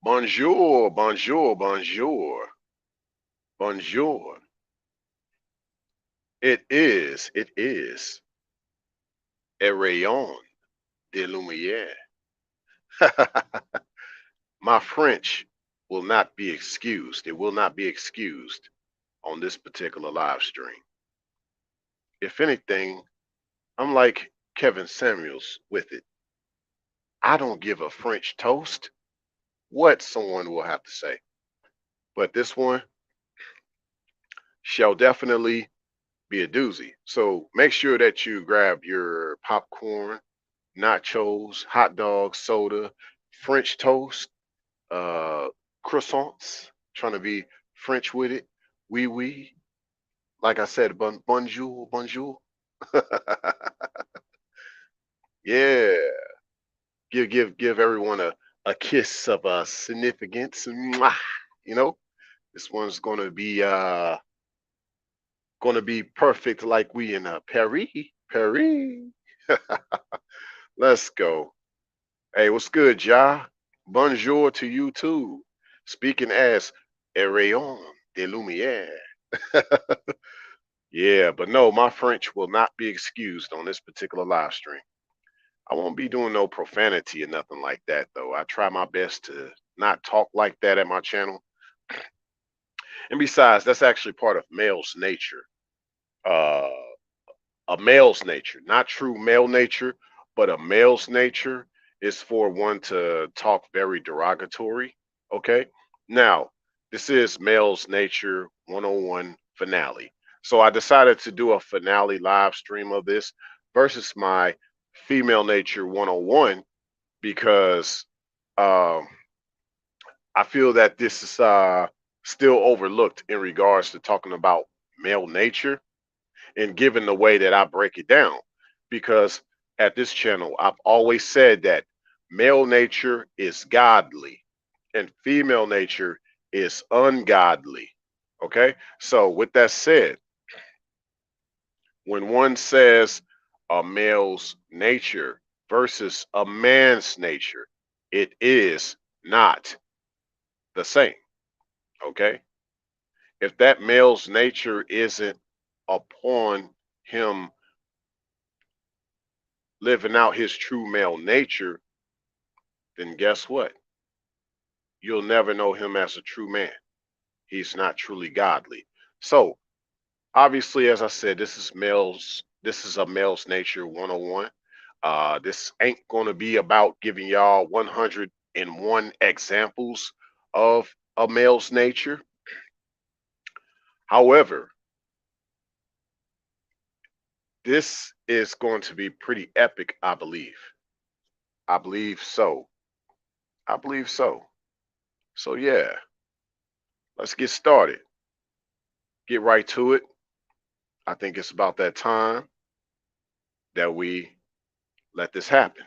Bonjour, bonjour, bonjour, bonjour. It is a rayon de lumière. My French will not be excused. It will not be excused on this particular live stream. If anything, I'm like Kevin Samuels with it. I don't give a French toast what someone will have to say. But this one shall definitely be a doozy. So make sure that you grab your popcorn, nachos, hot dogs, soda, French toast, uh, croissants, trying to be French with it. Oui, oui. Like I said, bonjour, bonjour. Yeah. Give everyone a kiss of significance. Mwah. You know, this one's gonna be perfect like we in Paris. Paris. Let's go. Hey, what's good, Ja? Bonjour to you too. Speaking as a rayon de lumière. Yeah, but no, my French will not be excused on this particular live stream. I won't be doing no profanity or nothing like that, though. I try my best to not talk like that at my channel. And besides, that's actually part of male's nature. Uh, a male's nature, not true male nature, but a male's nature is for one to talk very derogatory. Okay. Now, this is male's nature 101 finale. So I decided to do a finale live stream of this versus my female nature 101 because um, I feel that this is still overlooked in regards to talking about male nature and given the way that I break it down. Because at this channel, I've always said that male nature is godly and female nature is ungodly. Okay. So, with that said, when one says a male's nature versus a man's nature, it is not the same. Okay. If that male's nature isn't upon him living out his true male nature, then guess what? You'll never know him as a true man. He's not truly godly. So, obviously, as I said, this is a male's nature 101. This ain't going to be about giving y'all 101 examples of a male's nature. However, this is going to be pretty epic, I believe. I believe so. I believe so. So, yeah, let's get started. Get right to it. I think it's about that time that we let this happen.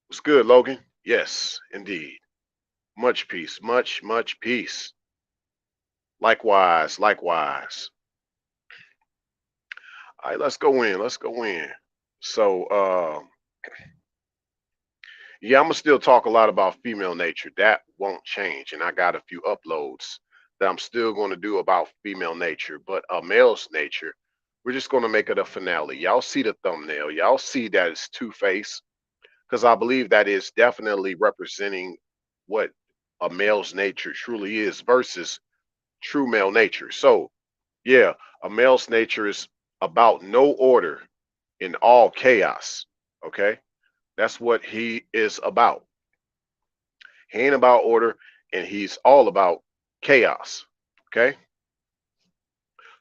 What's good, Logan? Yes, indeed. Much peace, much peace. Likewise, likewise. All right, let's go in. Let's go in. So, yeah, I'm gonna still talk a lot about female nature. That won't change, and I got a few uploads that I'm still going to do about female nature. But a male's nature, we're just going to make it a finale. Y'all see the thumbnail. Y'all see that it's two-faced because I believe that is definitely representing what a male's nature truly is versus true male nature. So, yeah, a male's nature is about no order in all chaos. Okay, that's what he is about. He ain't about order, and he's all about chaos. Okay,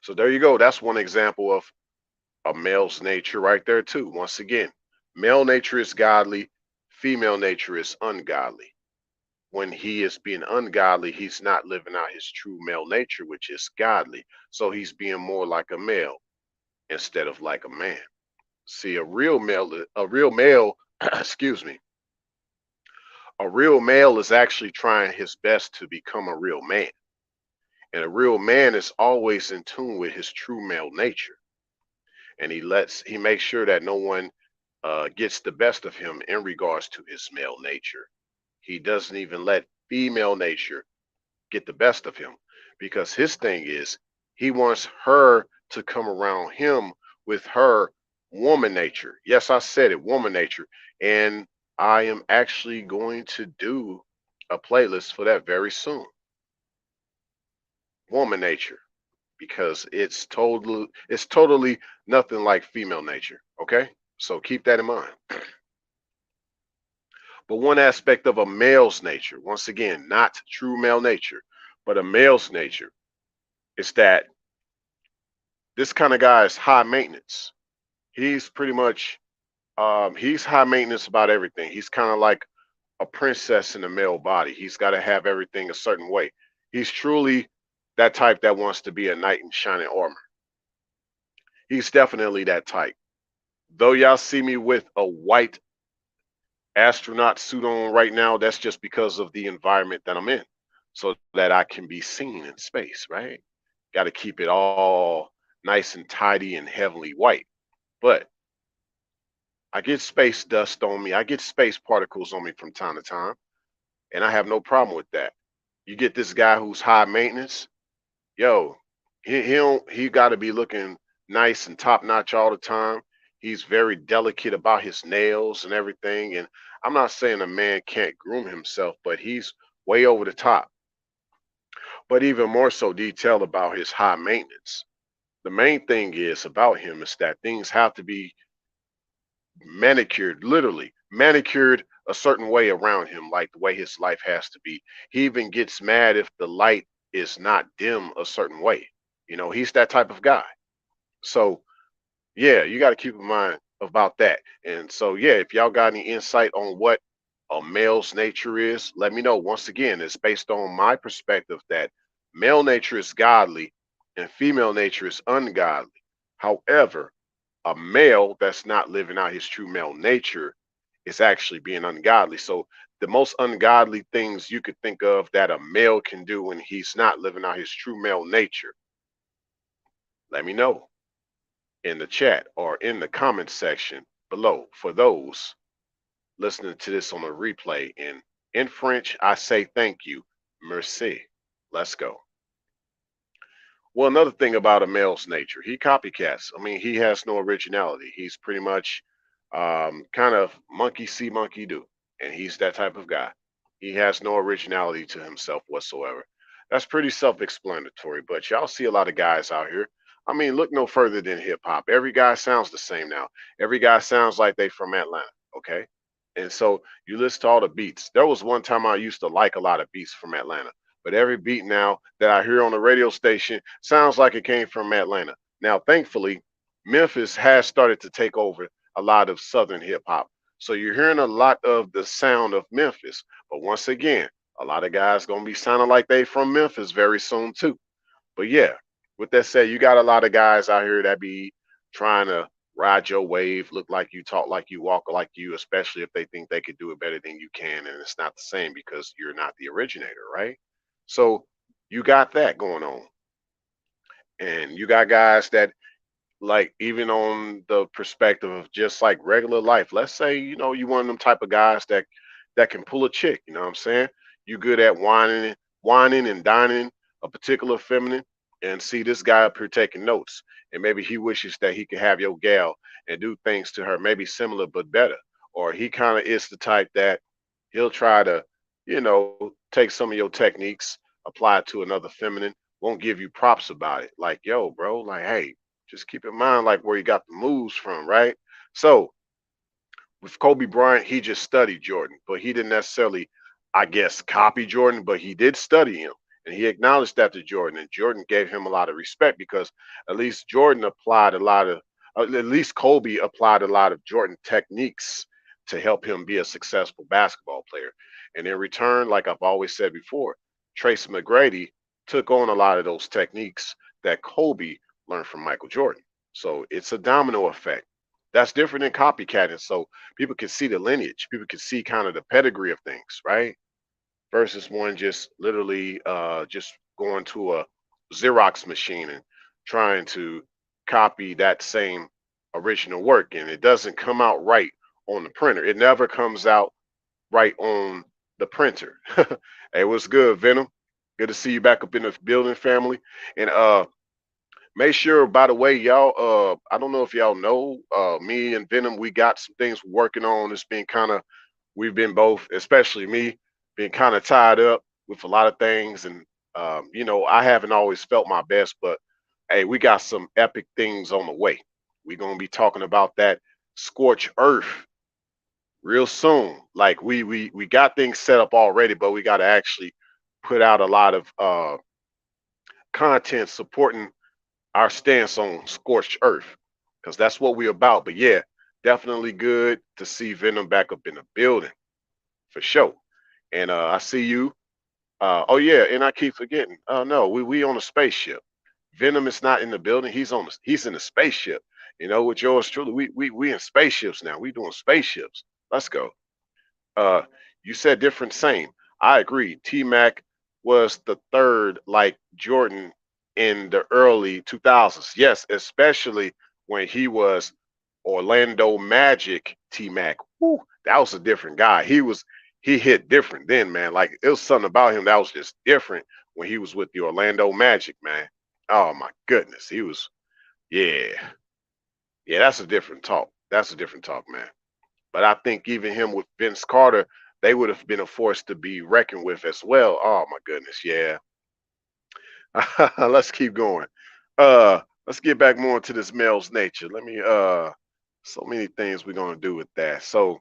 so there you go. That's one example of a male's nature right there too. Once again, male nature is godly, female nature is ungodly. When he is being ungodly, he's not living out his true male nature, which is godly. So he's being more like a male instead of like a man. See, a real male, excuse me, a real male is actually trying his best to become a real man. And a real man is always in tune with his true male nature. And he makes sure that no one gets the best of him in regards to his male nature. He doesn't even let female nature get the best of him, because his thing is he wants her to come around him with her woman nature. Yes, I said it, woman nature. And I am actually going to do a playlist for that very soon. Woman nature, because it's totally nothing like female nature. Okay? So keep that in mind. But one aspect of a male's nature, once again, not true male nature, but a male's nature, is that this kind of guy is high maintenance. He's pretty much he's high maintenance about everything. He's kind of like a princess in the male body. He's got to have everything a certain way. He's truly that type that wants to be a knight in shining armor. He's definitely that type. Though y'all see me with a white astronaut suit on right now, that's just because of the environment that I'm in, so that I can be seen in space, right? Got to keep it all nice and tidy and heavenly white. But I get space dust on me. I get space particles on me from time to time, and I have no problem with that. You get this guy who's high maintenance, yo, he got to be looking nice and top notch all the time. He's very delicate about his nails and everything. And I'm not saying a man can't groom himself, but he's way over the top. But even more so detailed about his high maintenance. The main thing is about him is that things have to be manicured, literally manicured a certain way around him, like the way his life has to be. He even gets mad if the light is not dim a certain way. You know, he's that type of guy. So yeah, you got to keep in mind about that. And so yeah, if y'all got any insight on what a male's nature is, let me know. Once again, it's based on my perspective that male nature is godly and female nature is ungodly. However, a male that's not living out his true male nature is actually being ungodly. So the most ungodly things you could think of that a male can do when he's not living out his true male nature, let me know in the chat or in the comment section below. For those listening to this on a replay in French, I say thank you, merci. Let's go. Well, another thing about a male's nature, he copycats. I mean, he has no originality. He's pretty much kind of monkey see, monkey do. And he's that type of guy. He has no originality to himself whatsoever. That's pretty self explanatory, but y'all see a lot of guys out here. I mean, look no further than hip hop. Every guy sounds the same now. Every guy sounds like they from Atlanta. Okay. And so you listen to all the beats. There was one time I used to like a lot of beats from Atlanta, but every beat now that I hear on the radio station sounds like it came from Atlanta. Now, thankfully, Memphis has started to take over a lot of Southern hip hop. So you're hearing a lot of the sound of Memphis. But once again, a lot of guys gonna be sounding like they from Memphis very soon too. But yeah, with that said, you got a lot of guys out here that be trying to ride your wave, look like you, talk like you, walk like you, especially if they think they could do it better than you can, and it's not the same because you're not the originator, right? So you got that going on. And you got guys that, like, even on the perspective of just like regular life, let's say, you know, you one of them type of guys that can pull a chick, you know what I'm saying? You good at whining and dining a particular feminine, and see this guy up here taking notes, and maybe he wishes that he could have your gal and do things to her maybe similar but better. Or he kind of is the type that he'll try to, you know, take some of your techniques, apply it to another feminine, won't give you props about it. Like, yo, bro, like, hey, just keep in mind like where you got the moves from, right? So with Kobe Bryant, he just studied Jordan, but he didn't necessarily, I guess, copy Jordan, but he did study him. And he acknowledged that to Jordan, and Jordan gave him a lot of respect because at least Jordan applied a lot of, at least Kobe applied a lot of Jordan techniques to help him be a successful basketball player. And in return, like I've always said before, Tracy McGrady took on a lot of those techniques that Kobe learned from Michael Jordan. So it's a domino effect. That's different than copycatting. So people can see the lineage, people can see kind of the pedigree of things, right? Versus one just literally just going to a Xerox machine and trying to copy that same original work, and it doesn't come out right on the printer. It never comes out right on the printer. Hey, what's good, Venom? Good to see you back up in the building, family. And make sure, by the way, y'all, I don't know if y'all know, me and Venom, we got some things we're working on. It's been kind of, we've been both, especially me, been kind of tied up with a lot of things. And, you know, I haven't always felt my best, but hey, we got some epic things on the way. We're going to be talking about that scorch earth real soon. Like we got things set up already, but we got to actually put out a lot of content supporting our stance on scorched earth, because that's what we're about. But yeah, definitely good to see Venom back up in the building for sure. And I see you. Oh yeah, and I keep forgetting. Oh no, we on a spaceship. Venom is not in the building. He's in the spaceship. You know, with yours truly, we in spaceships now. We doing spaceships. Let's go. Uh, you said different, same. I agree. T Mac was the third, like Jordan, in the early 2000s. Yes, especially when he was Orlando Magic T Mac. Woo, that was a different guy. He hit different then, man. Like it was something about him that was just different when he was with the Orlando Magic, man. Oh my goodness, he was. Yeah, yeah. That's a different talk. That's a different talk, man. But I think even him with Vince Carter, they would have been a force to be reckoned with as well. Oh my goodness, yeah. Let's keep going. Let's get back more into this male's nature. Let me so many things we're gonna do with that. So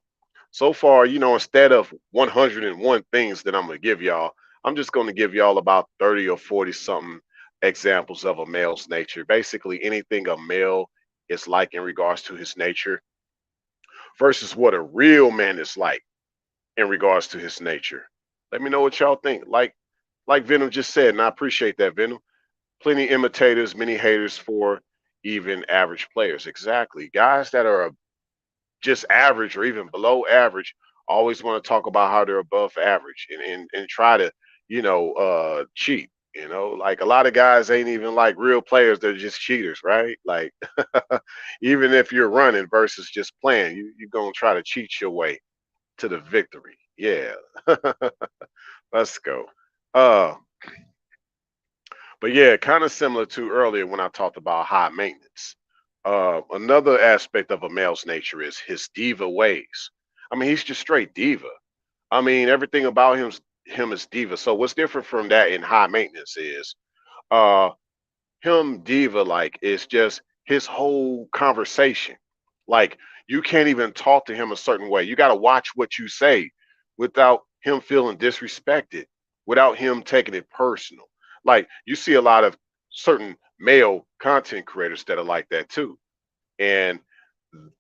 far, you know, instead of 101 things that I'm gonna give y'all, I'm just gonna give y'all about 30 or 40 something examples of a male's nature. Basically anything a male is like in regards to his nature versus what a real man is like in regards to his nature. Let me know what y'all think. Like Venom just said, and I appreciate that, Venom. Plenty imitators, many haters for even average players. Exactly. Guys that are just average or even below average always want to talk about how they're above average and try to, you know, cheat. You know, like a lot of guys ain't even like real players, they're just cheaters, right? Like even if you're running versus just playing, you're gonna try to cheat your way to the victory. Yeah. Let's go. Uh, but yeah, kind of similar to earlier when I talked about high maintenance. Another aspect of a male's nature is his diva ways. I mean, he's just straight diva. I mean, everything about him is diva. So what's different from that in high maintenance is uh him diva like is just his whole conversation. Like you can't even talk to him a certain way. You got to watch what you say without him feeling disrespected, without him taking it personal. Like you see a lot of certain male content creators that are like that too. And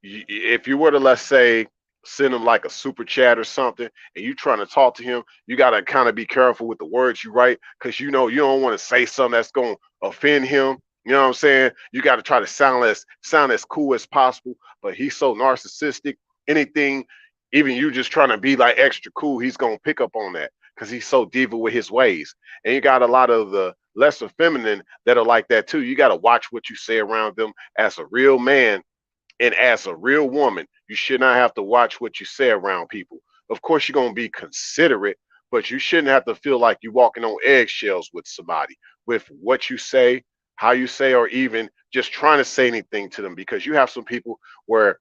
if you were to, let's say, send him like a super chat or something, and you trying to talk to him, you got to kind of be careful with the words you write, because you know you don't want to say something that's going to offend him. You know what I'm saying? You got to try to sound as cool as possible. But he's so narcissistic. Anything, even you just trying to be like extra cool, he's gonna pick up on that because he's so diva with his ways. And you got a lot of the lesser feminine that are like that too. You got to watch what you say around them as a real man and as a real woman, you should not have to watch what you say around people. Of course, you're going to be considerate, but you shouldn't have to feel like you're walking on eggshells with somebody with what you say, how you say, or even just trying to say anything to them, because you have some people where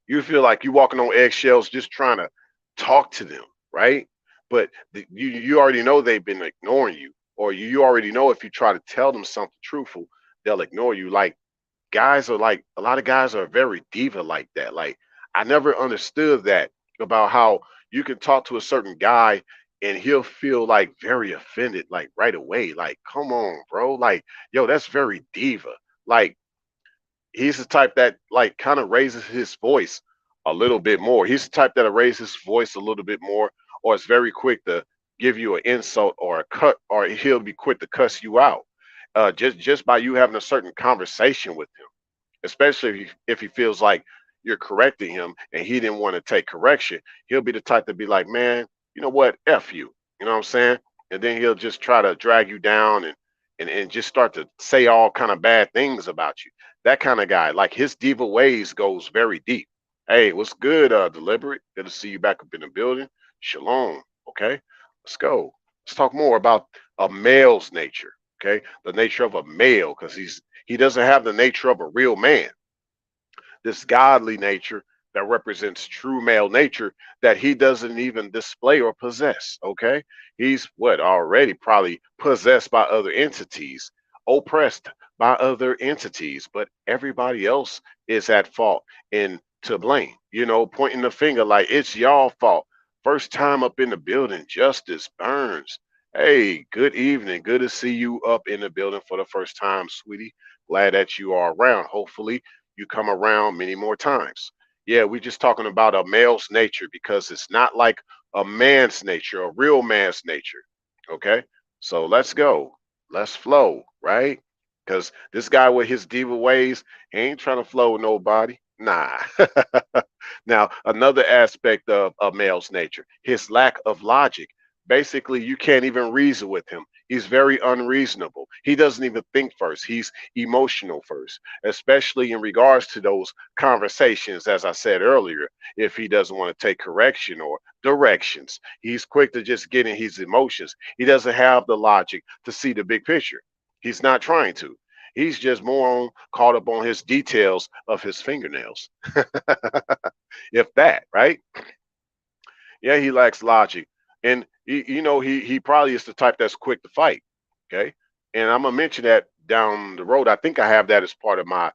you feel like you're walking on eggshells just trying to talk to them, right? But you already know they've been ignoring you, or you already know if you try to tell them something truthful, they'll ignore you. Like guys are like a lot of guys are very diva like that. Like I never understood that about how you can talk to a certain guy and he'll feel like very offended like right away. Like, come on, bro. Like, yo, that's very diva. Like he's the type that like kind of raises his voice a little bit more. He's the type that raises his voice a little bit more, or is very quick to give you an insult or a cut, or he'll be quick to cuss you out. Just by you having a certain conversation with him, especially if he feels like you're correcting him and he didn't want to take correction, he'll be the type to be like, man, you know what, F you. You know what I'm saying? And then he'll just try to drag you down and just start to say all kind of bad things about you. That kind of guy, like his diva ways goes very deep. Hey, what's good, Deliberate? Good to see you back up in the building. Shalom. Okay, let's go. Let's talk more about a male's nature. Okay, the nature of a male, because he doesn't have the nature of a real man, this godly nature that represents true male nature that he doesn't even display or possess. Okay, he's what already probably possessed by other entities, oppressed by other entities, but everybody else is at fault and to blame. You know, pointing the finger like it's y'all fault. First time up in the building, Justice Burns. Hey, good evening. Good to see you up in the building for the first time, sweetie. Glad that you are around. Hopefully, you come around many more times. Yeah, we're just talking about a male's nature because it's not like a man's nature, a real man's nature. Okay, so let's go. Let's flow, right? Because this guy with his diva ways, he ain't trying to flow with nobody. Nah. Now, another aspect of a male's nature, his lack of logic. Basically, you can't even reason with him. He's very unreasonable. He doesn't even think first. He's emotional first, especially in regards to those conversations, as I said earlier. If he doesn't want to take correction or directions, he's quick to just get in his emotions. He doesn't have the logic to see the big picture. He's not trying to. He's just more on, caught up on his details of his fingernails. If that, right? Yeah, he lacks logic, and he probably is the type that's quick to fight. Okay, and I'm gonna mention that down the road. I think I have that as part of my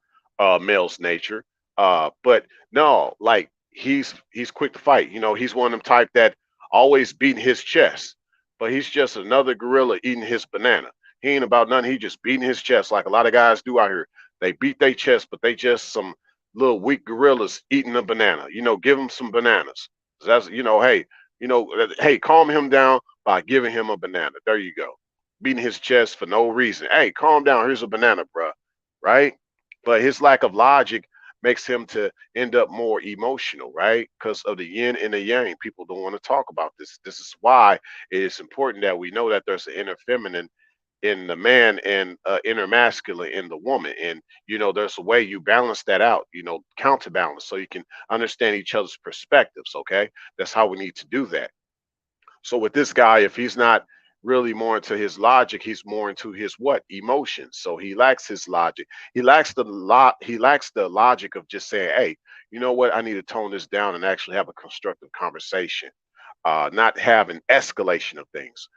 male's nature. But no, like he's quick to fight. You know, he's one of them type that always beating his chest, but he's just another gorilla eating his banana. He ain't about nothing. He just beating his chest like a lot of guys do out here. They beat their chest, but they just some little weak gorillas eating a banana. You know, give them some bananas. That's hey, hey, calm him down by giving him a banana. There you go. Beating his chest for no reason. Hey, calm down. Here's a banana, bruh. Right? But his lack of logic makes him to end up more emotional, right? Because of the yin and the yang. People don't want to talk about this. This is why it is important that we know that there's an inner feminine in the man and inner masculine in the woman, and there's a way you balance that out, counterbalance, so you can understand each other's perspectives. Okay, that's how we need to do that. So with this guy, if he's not really more into his logic, he's more into his what emotions. So he lacks his logic. He lacks the logic of just saying, hey, you know what, I need to tone this down and actually have a constructive conversation, not have an escalation of things.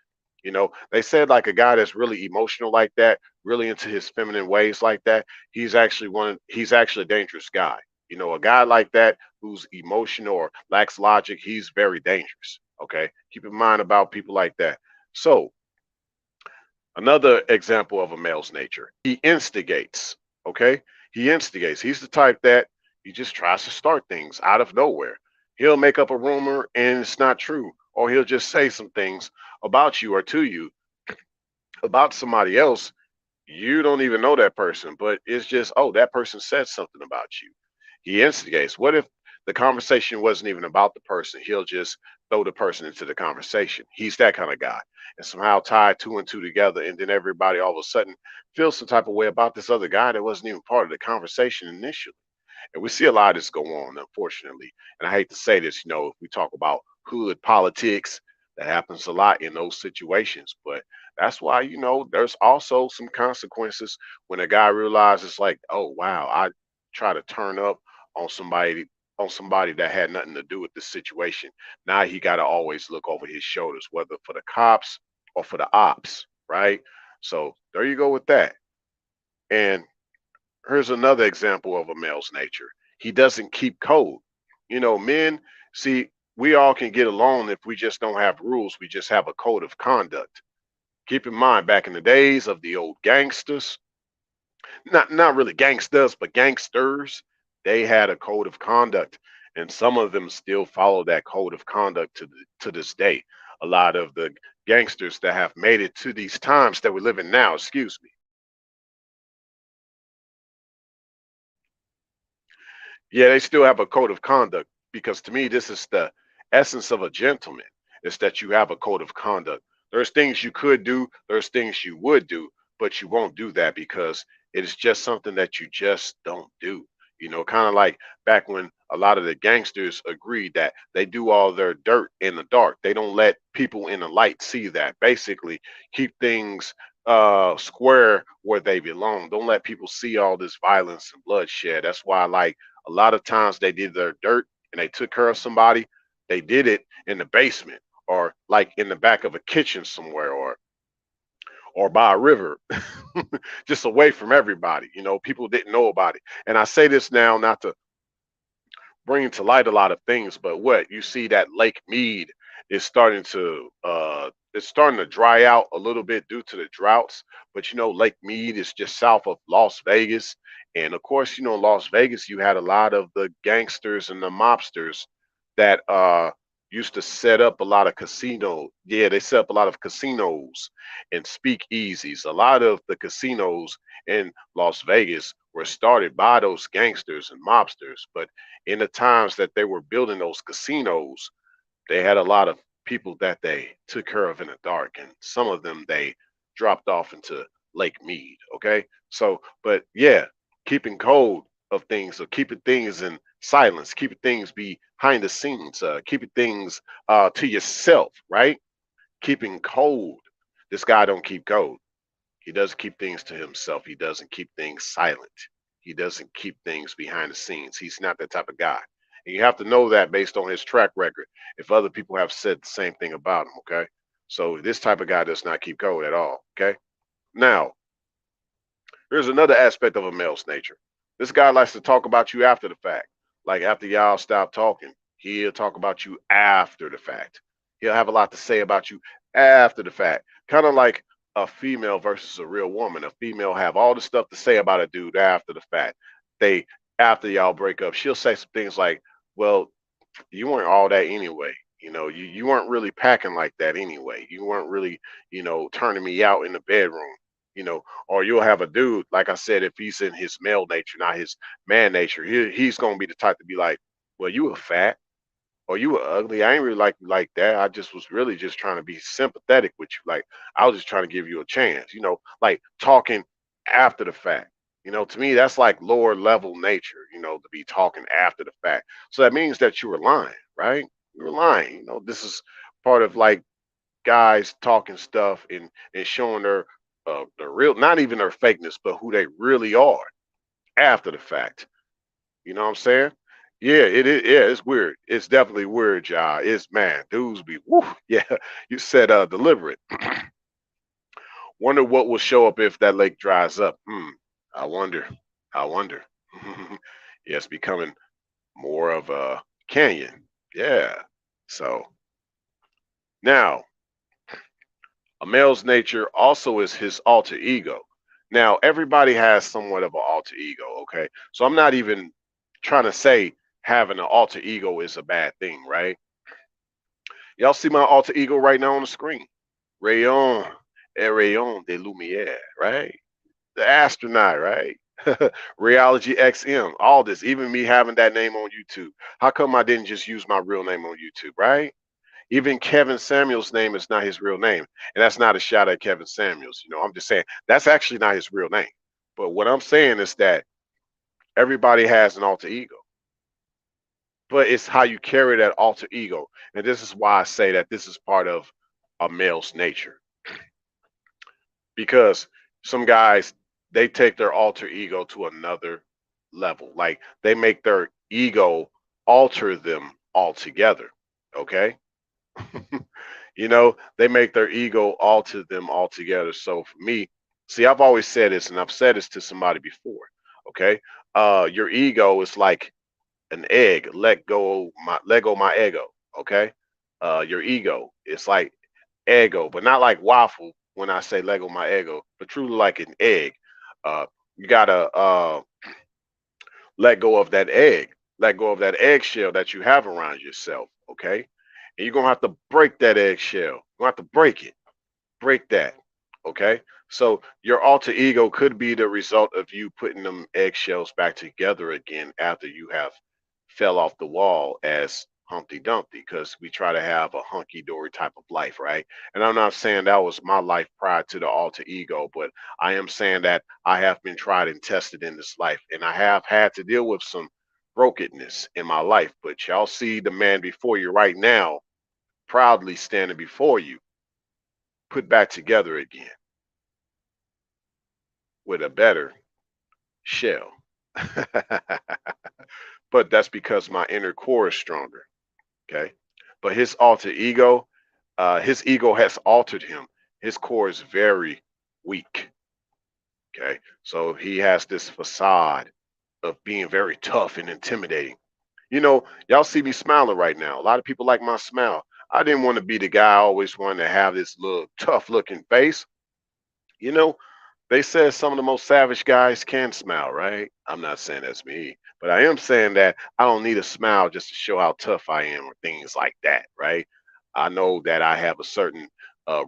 They said like a guy that's really emotional like that, really into his feminine ways like that, he's actually a dangerous guy. A guy like that who's emotional or lacks logic, he's very dangerous. Okay? Keep in mind about people like that. So, another example of a male's nature, he instigates. Okay? He instigates. He's the type that he just tries to start things out of nowhere. He'll make up a rumor and it's not true, or he'll just say some things about you or to you about somebody else. You don't even know that person, but it's just, oh, that person said something about you. He instigates. What if the conversation wasn't even about the person? He'll just throw the person into the conversation. He's that kind of guy. And somehow tie two and two together, and then everybody all of a sudden feels some type of way about this other guy that wasn't even part of the conversation initially. And we see a lot of this go on, unfortunately. And I hate to say this, if we talk about hood politics, that happens a lot in those situations. But that's why, there's also some consequences when a guy realizes, like, oh wow, I try to turn up on somebody that had nothing to do with this situation. Now he got to always look over his shoulders, whether for the cops or for the ops, right? So there you go with that. And here's another example of a male's nature. He doesn't keep code. Men, see, we all can get along if we just don't have rules. We just have a code of conduct. Keep in mind, back in the days of the old gangsters, not really gangsters, but gangsters, they had a code of conduct, and some of them still follow that code of conduct to this day. A lot of the gangsters that have made it to these times that we live in now, excuse me, yeah, they still have a code of conduct, because to me, this is the essence of a gentleman. Is that you have a code of conduct. There's things you could do, there's things you would do, but you won't do that because it is just something that you just don't do. You know, kind of like back when a lot of the gangsters agreed that they do all their dirt in the dark. They don't let people in the light see that. Basically, keep things square where they belong. Don't let people see all this violence and bloodshed. That's why, like, a lot of times they did their dirt and they took care of somebody. They did it in the basement or like in the back of a kitchen somewhere or by a river, just away from everybody. You know, people didn't know about it. And I say this now not to bring to light a lot of things, but what you see that Lake Mead is starting to it's starting to dry out a little bit due to the droughts. But you know, Lake Mead is just south of Las Vegas. And of course, you know, in Las Vegas, you had a lot of the gangsters and the mobsters that used to set up a lot of casinos. Yeah, they set up a lot of casinos and speakeasies. A lot of the casinos in Las Vegas were started by those gangsters and mobsters. But in the times that they were building those casinos, they had a lot of people that they took care of in the dark, and some of them they dropped off into Lake Mead. Okay, so but yeah, keeping code of things, or keeping things in silence, keeping things behind the scenes, keeping things to yourself, right? Keeping code. This guy don't keep code. He doesn't keep things to himself. He doesn't keep things silent. He doesn't keep things behind the scenes. He's not that type of guy. And you have to know that based on his track record. If other people have said the same thing about him, okay? So this type of guy does not keep code at all, okay? Now, here's another aspect of a male's nature. This guy likes to talk about you after the fact. Like after y'all stop talking, he'll talk about you after the fact. He'll have a lot to say about you after the fact. Kind of like a female versus a real woman. A female have all the stuff to say about a dude after the fact. They after y'all break up, she'll say some things like, "Well, you weren't all that anyway. You know, you weren't really packing like that anyway. You weren't really, you know, turning me out in the bedroom, you know." Or you'll have a dude, like I said, if he's in his male nature, not his man nature, he's gonna be the type to be like, "Well, you were fat or you were ugly. I ain't really like you like that. I just was really just trying to be sympathetic with you. Like I was just trying to give you a chance, you know, like talking after the fact. You know, to me, that's like lower level nature, you know, to be talking after the fact. So that means that you were lying, right? You were lying. You know, this is part of like guys talking stuff and showing their real, not even their fakeness, but who they really are after the fact. You know what I'm saying? Yeah, it is. Yeah, it's weird. It's definitely weird, y'all. It's man, dudes be woo. Yeah, you said deliberate. Wonder what will show up if that lake dries up. I wonder. I wonder. Yeah, it's becoming more of a canyon. Yeah. So now a male's nature also is his alter ego. Now, everybody has somewhat of an alter ego, okay? So I'm not even trying to say having an alter ego is a bad thing, right? Y'all see my alter ego right now on the screen. Rayon, rayon de lumiere, right? The astronaut, right? Rayologyxm, all this, even me having that name on YouTube. How come I didn't just use my real name on YouTube, right? Even Kevin Samuels' name is not his real name. And that's not a shot at Kevin Samuels. You know, I'm just saying that's actually not his real name. But what I'm saying is that everybody has an alter ego, but it's how you carry that alter ego. And this is why I say that this is part of a male's nature. Because some guys, they take their alter ego to another level. Like they make their ego alter them altogether. Okay. You know, they make their ego alter them altogether. So for me, see, I've always said this, and I've said this to somebody before. Okay, your ego is like an egg. Let go my ego. Okay, your ego, it's like ego, but not like waffle. When I say Lego my ego, but truly like an egg. You gotta let go of that egg, let go of that eggshell that you have around yourself. Okay, and you're gonna have to break that eggshell. You're gonna have to break it, break that. Okay, so your alter ego could be the result of you putting them eggshells back together again after you have fell off the wall, as Humpty Dumpty, because we try to have a hunky dory type of life, right? And I'm not saying that was my life prior to the alter ego, but I am saying that I have been tried and tested in this life, and I have had to deal with some brokenness in my life. But y'all see the man before you right now, proudly standing before you, put back together again with a better shell. But that's because my inner core is stronger. Okay. But his ego has altered him. His core is very weak. Okay. So he has this facade of being very tough and intimidating. Y'all see me smiling right now. A lot of people like my smile. I didn't want to be the guy I always wanted to have this little tough looking face. You know, they said some of the most savage guys can smile, right? I'm not saying that's me, but I am saying that I don't need a smile just to show how tough I am or things like that, right? I know that I have a certain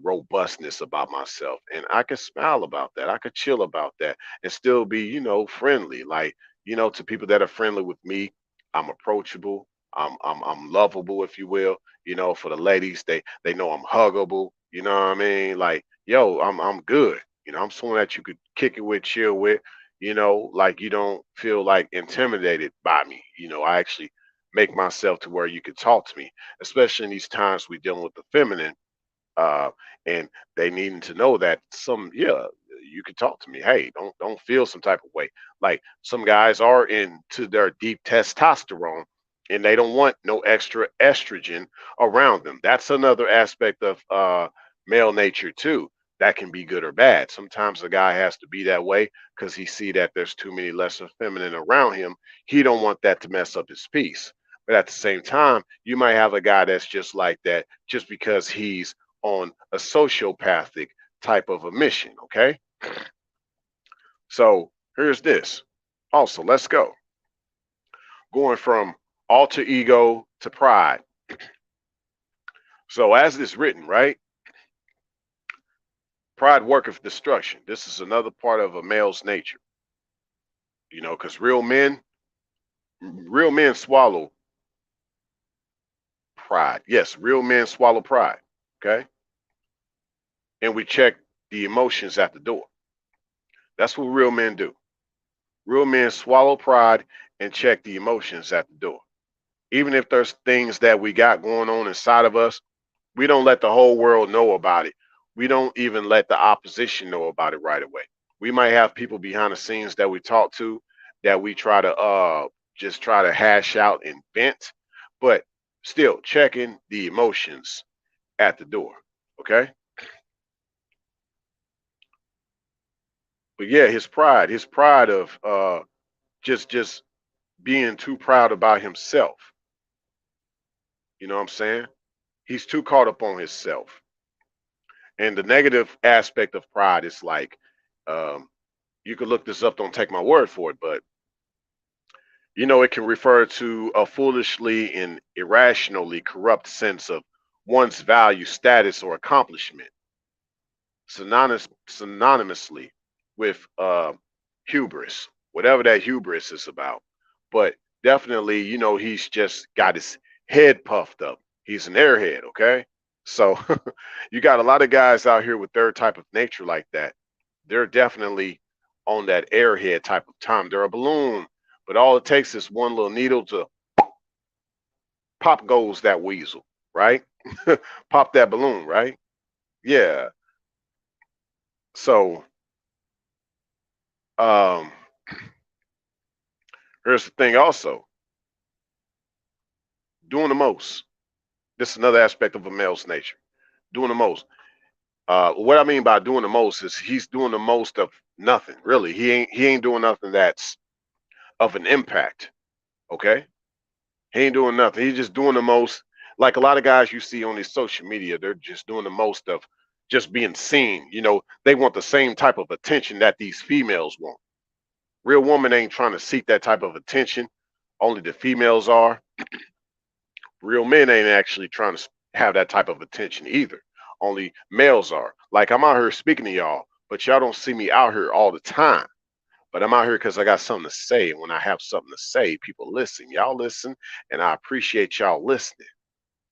robustness about myself, and I could smile about that. I could chill about that and still be, friendly. Like, to people that are friendly with me, I'm approachable. I'm lovable, if you will. For the ladies, they know I'm huggable. You know what I mean? Like, yo, I'm good. I'm someone that you could kick it with, chill with, like you don't feel like intimidated by me. I actually make myself to where you could talk to me, especially in these times we dealing with the feminine, uh, and they needing to know that you can talk to me. Hey, don't feel some type of way. Like some guys are into their deep testosterone, and they don't want no extra estrogen around them. That's another aspect of male nature too. That can be good or bad. Sometimes a guy has to be that way because he see that there's too many lesser feminine around him. He don't want that to mess up his peace. But at the same time, you might have a guy that's just like that just because he's on a sociopathic type of a mission. Okay. So here's this. Also, let's go. Going from alter ego to pride. So, as it's written, right? Pride worketh destruction. This is another part of a male's nature, because real men swallow pride. Yes, real men swallow pride. Okay. And we check the emotions at the door. That's what real men do. Real men swallow pride and check the emotions at the door. Even if there's things that we got going on inside of us, we don't let the whole world know about it. We don't even let the opposition know about it right away. We might have people behind the scenes that we talk to that we try to just try to hash out and vent, but still checking the emotions at the door. Okay. But yeah, his pride of just being too proud about himself. You know what I'm saying? He's too caught up on himself. And the negative aspect of pride is like, um, you could look this up, don't take my word for it, but it can refer to a foolishly and irrationally corrupt sense of one's value, status, or accomplishment, synonymously with hubris, whatever that hubris is about. But definitely, he's just got his head puffed up. He's an airhead, okay? So you got a lot of guys out here with their type of nature like that. They're definitely on that airhead type of time. They're a balloon, but all it takes is one little needle to pop goes that weasel, right? Pop that balloon, right? Yeah. So um here's the thing also, doing the most. This is another aspect of a male's nature. Doing the most. What I mean by doing the most is he's doing the most of nothing, really. He ain't doing nothing that's of an impact. Okay? He ain't doing nothing. He's just doing the most. Like a lot of guys you see on these social media, they're just doing the most of just being seen. They want the same type of attention that these females want. Real woman ain't trying to seek that type of attention. Only the females are. Real men ain't actually trying to have that type of attention either. Only males are. Like I'm out here speaking to y'all, but y'all don't see me out here all the time. But I'm out here because I got something to say. And when I have something to say, people listen. Y'all listen, and I appreciate y'all listening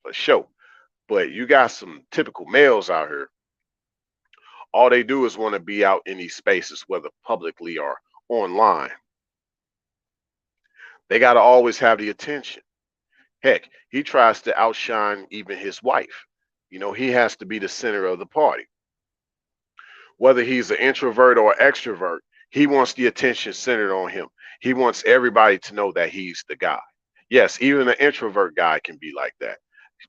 for sure. But you got some typical males out here. All they do is want to be out in these spaces, whether publicly or online. They got to always have the attention. Heck, he tries to outshine even his wife. You know, he has to be the center of the party. Whether he's an introvert or extrovert, he wants the attention centered on him. He wants everybody to know that he's the guy. Yes, even an introvert guy can be like that,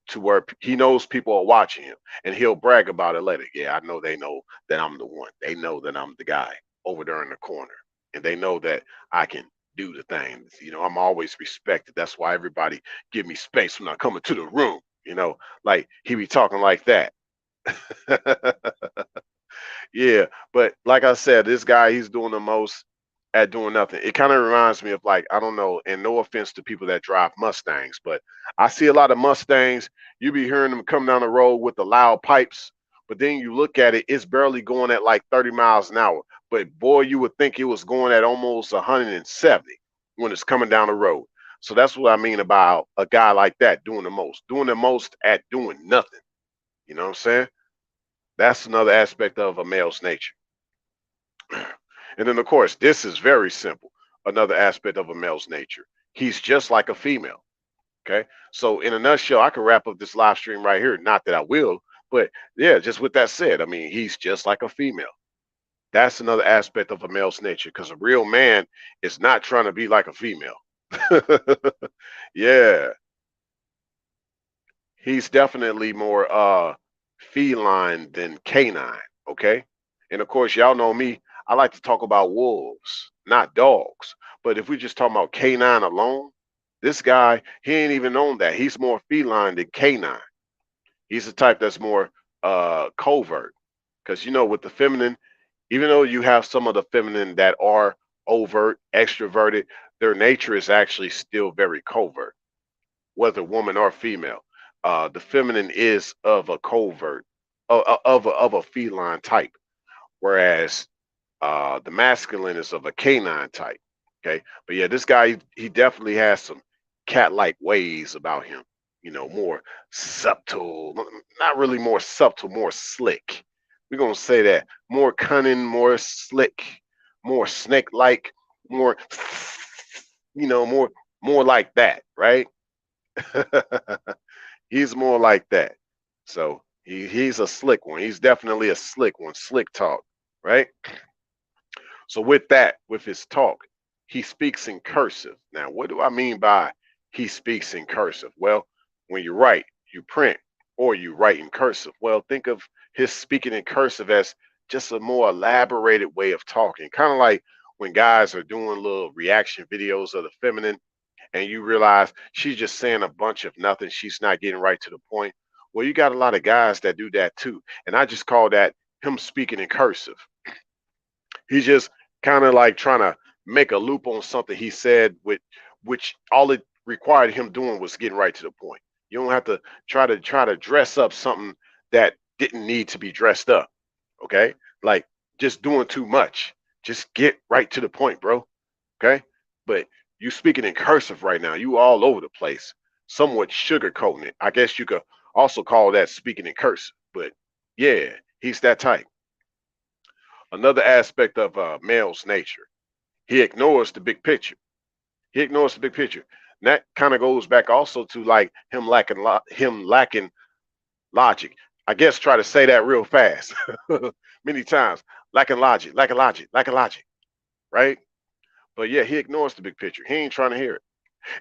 to where he knows people are watching him and he'll brag about it later. Yeah, I know they know that I'm the one. They know that I'm the guy over there in the corner. And they know that I can do the things. You know, I'm always respected. That's why everybody give me space when I come into the room. You know, like he be talking like that. Yeah, but like I said, this guy, he's doing the most at doing nothing. It kind of reminds me of, like, I don't know, and no offense to people that drive Mustangs, but I see a lot of Mustangs. You be hearing them come down the road with the loud pipes, but then you look at it, it's barely going at like 30 miles an hour. But boy, you would think it was going at almost 170 when it's coming down the road. So that's what I mean about a guy like that doing the most at doing nothing. You know what I'm saying? That's another aspect of a male's nature. And then, of course, this is very simple. Another aspect of a male's nature. He's just like a female. Okay. So, in a nutshell, I could wrap up this live stream right here. Not that I will, but yeah, just with that said, I mean, he's just like a female. That's another aspect of a male's nature, because a real man is not trying to be like a female. Yeah, he's definitely more feline than canine. Okay. And of course, y'all know me, I like to talk about wolves, not dogs. But if we just talk about canine alone, this guy, he ain't even on that. He's more feline than canine. He's the type that's more covert. Because you know, with the feminine, even though you have some of the feminine that are overt, extroverted, their nature is actually still very covert, whether woman or female. The feminine is of a covert, of a feline type, whereas the masculine is of a canine type. Okay, but yeah, this guy, he definitely has some cat-like ways about him. You know, more subtle, not really more subtle, more slick. We're gonna say that, more cunning, more slick, more snake-like, more, more like that, right? He's more like that. So he's a slick one. He's definitely a slick one. Slick talk, right? So with that, with his talk, he speaks in cursive. Now, what do I mean by he speaks in cursive? Well, when you write, you print, or you write in cursive. Well, think of his speaking in cursive as just a more elaborated way of talking. Kind of like when guys are doing little reaction videos of the feminine, and you realize she's just saying a bunch of nothing. She's not getting right to the point. Well, you got a lot of guys that do that too. And I just call that him speaking in cursive. He's just kind of like trying to make a loop on something he said, with which all it required him doing was getting right to the point. You don't have to try to dress up something that didn't need to be dressed up. Okay? Like just doing too much. Just get right to the point, bro. Okay? But you speaking in cursive right now. You all over the place, somewhat sugarcoating it. I guess you could also call that speaking in cursive. But yeah, he's that type. Another aspect of male's nature, he ignores the big picture. He ignores the big picture. And that kind of goes back also to like him lacking logic. I guess try to say that real fast, many times. Lacking logic, lacking logic, lacking logic, right? But yeah, he ignores the big picture. He ain't trying to hear it.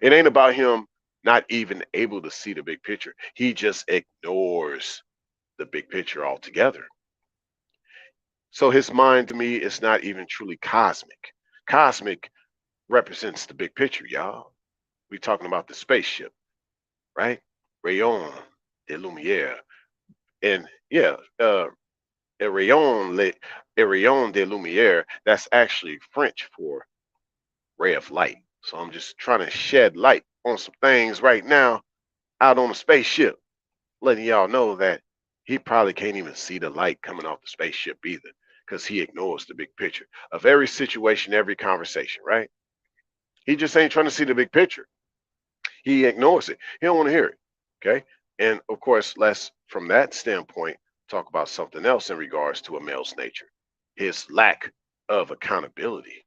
It ain't about him not even able to see the big picture. He just ignores the big picture altogether. So his mind to me is not even truly cosmic. Cosmic represents the big picture, y'all. We talking about the spaceship, right? Rayon de lumière. And yeah, a rayon de lumière, that's actually French for ray of light. So I'm just trying to shed light on some things right now out on the spaceship, letting y'all know that he probably can't even see the light coming off the spaceship either. because he ignores the big picture of every situation, every conversation, right? He just ain't trying to see the big picture. He ignores it. He don't want to hear it. Okay. And of course, let's from that standpoint talk about something else in regards to a male's nature. His lack of accountability.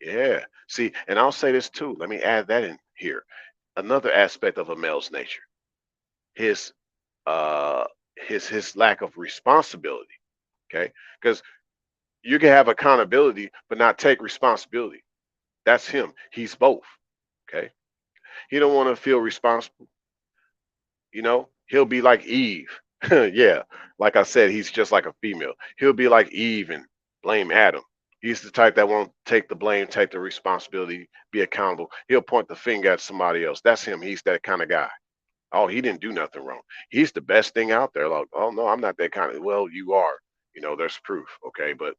Yeah. See, and I'll say this too. Let me add that in here. Another aspect of a male's nature. His uh his lack of responsibility. Okay. Because you can have accountability but not take responsibility. That's him. He's both. Okay. He don't want to feel responsible. He'll be like Eve. Yeah, like I said, he's just like a female. He'll be like Eve and blame Adam. He's the type that won't take the blame, take the responsibility, be accountable. He'll point the finger at somebody else. That's him. He's that kind of guy. Oh, he didn't do nothing wrong. He's the best thing out there. Like, oh no, I'm not that kind of. Well, you are. There's proof. Okay, but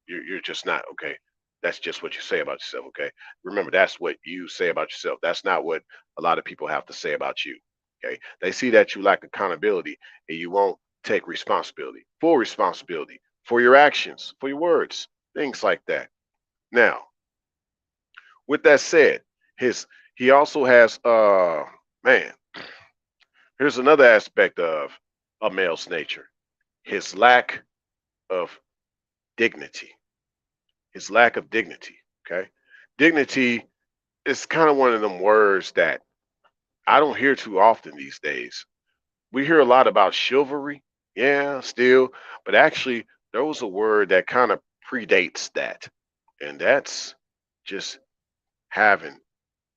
you're just not. Okay, that's just what you say about yourself. Okay, remember that's what you say about yourself. That's not what a lot of people have to say about you. Okay, they see that you lack accountability and you won't take responsibility, full responsibility for your actions, for your words, things like that. Now, with that said, his he also has man. Here's another aspect of a male's nature: his lack of dignity. His lack of dignity. Okay. Dignity is kind of one of them words that I don't hear too often these days. We hear a lot about chivalry. Yeah, still. But actually, there was a word that kind of predates that. And that's just having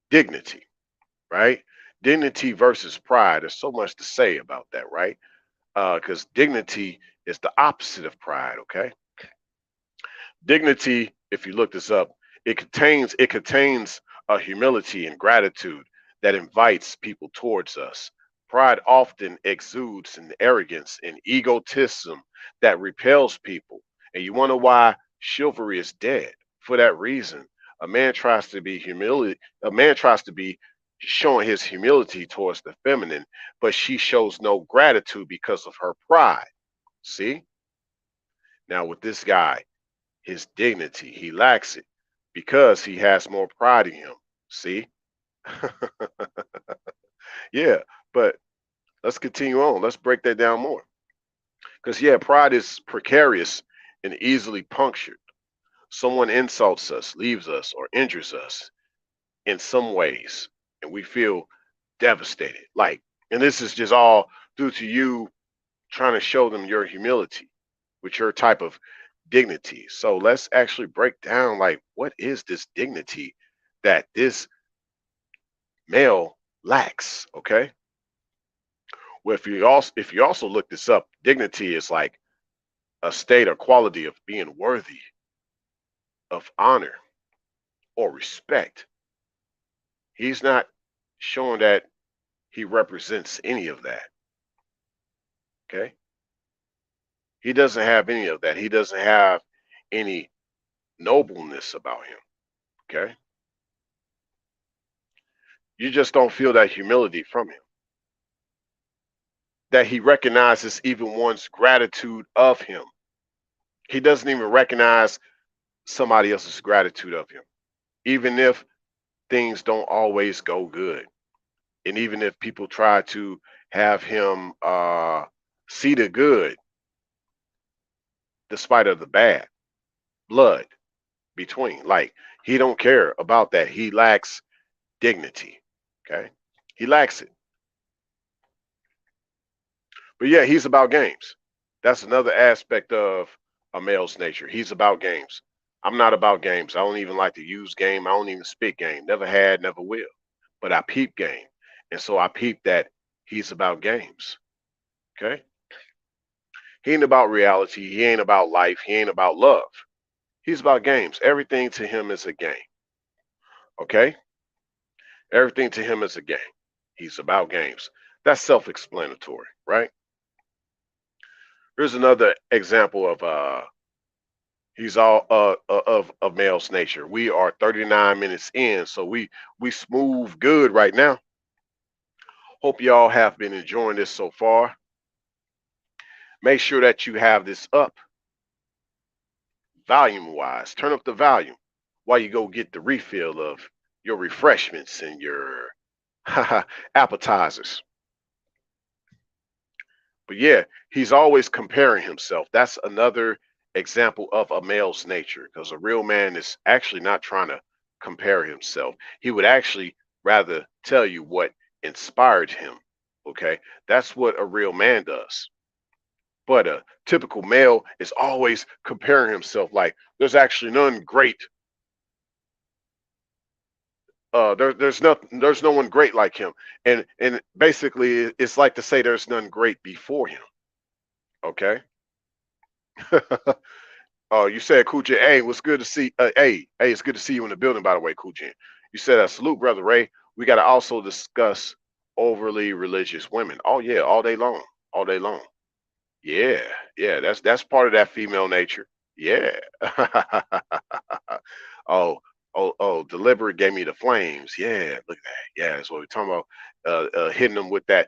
dignity, right? Dignity versus pride. There's so much to say about that, right? Because dignity is the opposite of pride. Okay, dignity, if you look this up, it contains a humility and gratitude that invites people towards us. Pride often exudes an arrogance and egotism that repels people. And you wonder why chivalry is dead. For that reason, a man tries to be showing his humility towards the feminine, but she shows no gratitude because of her pride. See? Now with this guy, his dignity. He lacks it because he has more pride in him. See? Yeah, but let's continue on. Let's break that down more. Because, yeah, pride is precarious and easily punctured. Someone insults us, leaves us, or injures us in some ways, and we feel devastated. And this is just all due to you trying to show them your humility with your type of dignity. So let's actually break down what is this dignity that this male lacks, okay? Well, if you also look this up, dignity is like a state or quality of being worthy of honor or respect. He's not showing that he represents any of that, okay? He doesn't have any of that. He doesn't have any nobleness about him, okay? You just don't feel that humility from him, that he recognizes even one's gratitude of him. He doesn't even recognize somebody else's gratitude of him, even if things don't always go good. And even if people try to have him see the good despite of the bad blood between. He don't care about that. He lacks dignity. Okay. He lacks it. But yeah, he's about games. That's another aspect of a male's nature. He's about games. I'm not about games. I don't even like to use game. I don't even speak game. Never had, never will. But I peep game. And so I peep that he's about games. Okay. He ain't about reality. He ain't about life. He ain't about love. He's about games. Everything to him is a game. Okay. Everything to him is a game. He's about games. That's self-explanatory, right? Here's another example of he's all of male's nature. We are 39 minutes in, so we smooth good right now. Hope y'all have been enjoying this so far. Make sure that you have this up volume-wise. Turn up the volume while you go get the refill of your refreshments and your appetizers. But yeah, he's always comparing himself. That's another example of a male's nature, because a real man is actually not trying to compare himself. He would actually rather tell you what inspired him. Okay, that's what a real man does. But a typical male is always comparing himself, like there's actually none great. There's no one great like him, and basically it's like to say there's none great before him. Okay. Oh, you said Cool J. Hey, what's good to see? Hey, it's good to see you in the building. By the way, Cool J. You said, "Salute, brother Ray. We got to also discuss overly religious women." Oh yeah, all day long, all day long. Yeah, yeah, that's part of that female nature. Yeah. Oh, deliberate gave me the flames. Yeah, look at that. Yeah, that's what we're talking about. Hitting them with that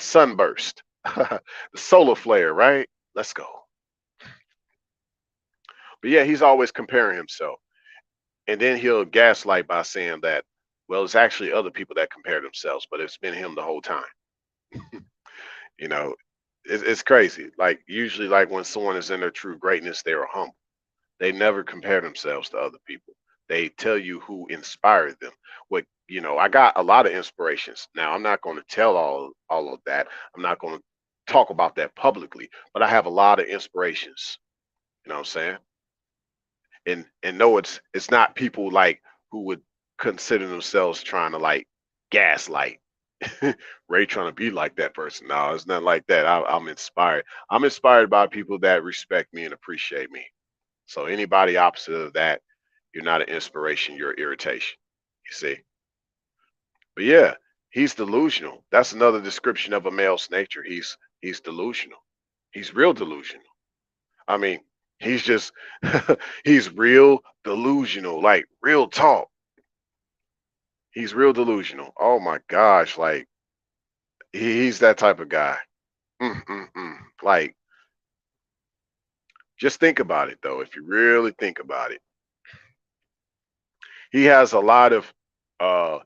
sunburst, the solar flare, right? Let's go. But yeah, he's always comparing himself. And then he'll gaslight by saying that, well, it's actually other people that compare themselves, but it's been him the whole time. You know, it's crazy. Like usually, like when someone is in their true greatness, they are humble. They never compare themselves to other people. They tell you who inspired them. I got a lot of inspirations. Now, I'm not going to tell all of that. I'm not going to talk about that publicly, but I have a lot of inspirations. You know what I'm saying? And no, it's not people like who would consider themselves trying to like gaslight. Ray trying to be like that person. No, it's nothing like that. I'm inspired. I'm inspired by people that respect me and appreciate me. So anybody opposite of that, you're not an inspiration. You're irritation. You see. But yeah, he's delusional. That's another description of a male's nature. He's delusional. He's real delusional. I mean, he's just he's real delusional, like real talk. He's real delusional. Oh my gosh, like he's that type of guy. Like, just think about it though. If you really think about it, he has a lot of uh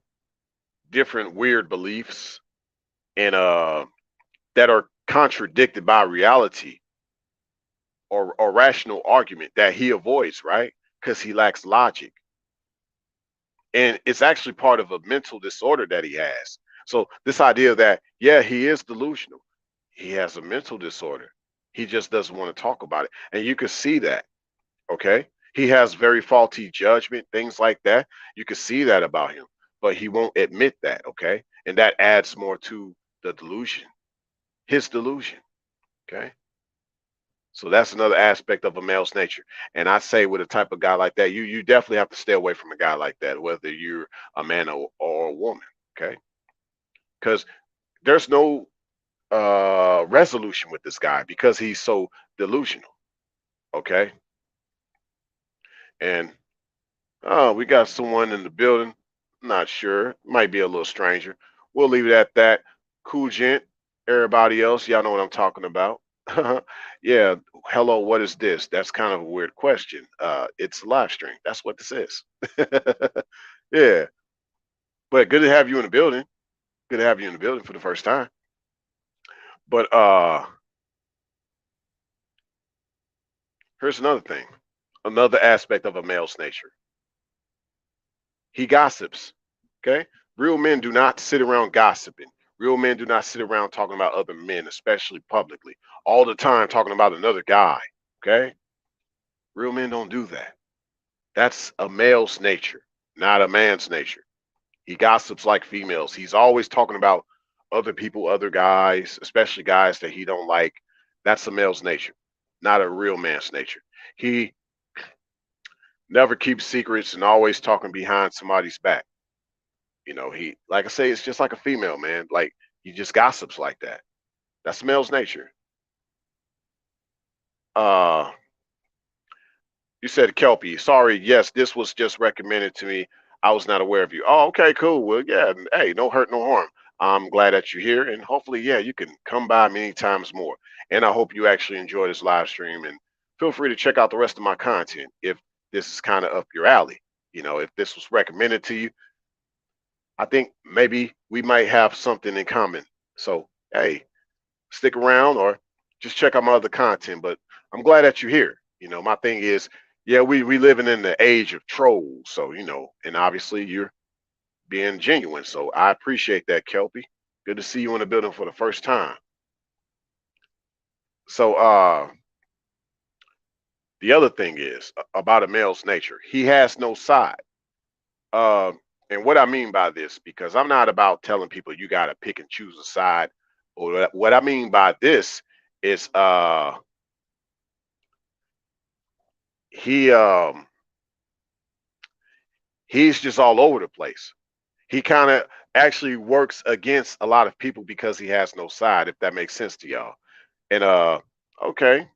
different weird beliefs and that are contradicted by reality or rational argument that he avoids, right? Because he lacks logic. And it's actually part of a mental disorder that he has. So this idea that, yeah, he is delusional, he has a mental disorder, he just doesn't want to talk about it, and you can see that. Okay, he has very faulty judgment, things like that. You can see that about him, but he won't admit that. Okay, and that adds more to the delusion, his delusion. Okay, so that's another aspect of a male's nature. And I say with a type of guy like that, you definitely have to stay away from a guy like that, whether you're a man or a woman. Okay, because there's no resolution with this guy because he's so delusional. Okay, and oh, we got someone in the building. Not sure. Might be a little stranger. We'll leave it at that. Cool gent. Everybody else, y'all know what I'm talking about. Yeah. Hello, what is this? That's kind of a weird question. It's a live stream. That's what this is. Yeah. But good to have you in the building. Good to have you in the building for the first time. But here's another thing. Another aspect of a male's nature. He gossips. Okay? Real men do not sit around gossiping. Real men do not sit around talking about other men, especially publicly, all the time talking about another guy. Okay? Real men don't do that. That's a male's nature, not a man's nature. He gossips like females. He's always talking about other people, other guys, especially guys that he don't like. That's a male's nature, not a real man's nature. He never keeps secrets and always talking behind somebody's back. He, like I say, it's just like a female, man. Like he just gossips like that. That's male's nature. Uh, you said Kelpie. Sorry, yes, this was just recommended to me. I was not aware of you. Oh, okay, cool. Well, yeah, hey, no hurt, no harm. I'm glad that you're here, and hopefully, yeah, you can come by many times more. And I hope you actually enjoy this live stream and feel free to check out the rest of my content if this is kind of up your alley. You know, if this was recommended to you, I think maybe we might have something in common. So, hey, stick around or just check out my other content. But I'm glad that you're here. You know, my thing is, yeah, we living in the age of trolls. So, you know, and obviously you're being genuine. So I appreciate that, Kelpie. Good to see you in the building for the first time. So the other thing is about a male's nature. He has no side. Uh, and what I mean by this, because I'm not about telling people you got to pick and choose a side. Or what I mean by this is he he's just all over the place. He kind of actually works against a lot of people because he has no side, if that makes sense to y'all. And okay,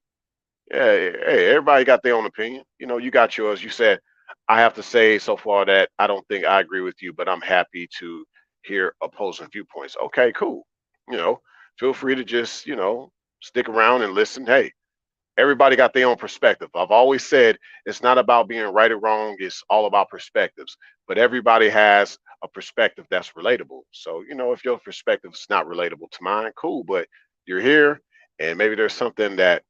yeah, hey, everybody got their own opinion. You know, you got yours. You said, I have to say so far that I don't think I agree with you, but I'm happy to hear opposing viewpoints. Okay, cool. You know, feel free to just, you know, stick around and listen. Hey, everybody got their own perspective. I've always said it's not about being right or wrong, it's all about perspectives. But everybody has a perspective that's relatable. So, you know, if your perspective is not relatable to mine, cool, but you're here and maybe there's something that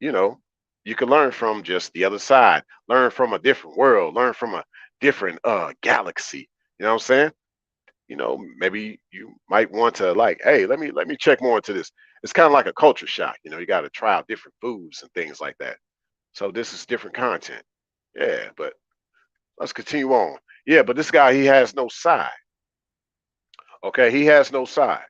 you know, you can learn from just the other side, learn from a different world, learn from a different galaxy. You know what I'm saying? You know, maybe you might want to like, hey, let me check more into this. It's kind of like a culture shock. You know, you got to try out different foods and things like that. So this is different content. Yeah, but let's continue on. Yeah, but this guy, he has no side. Okay, he has no side.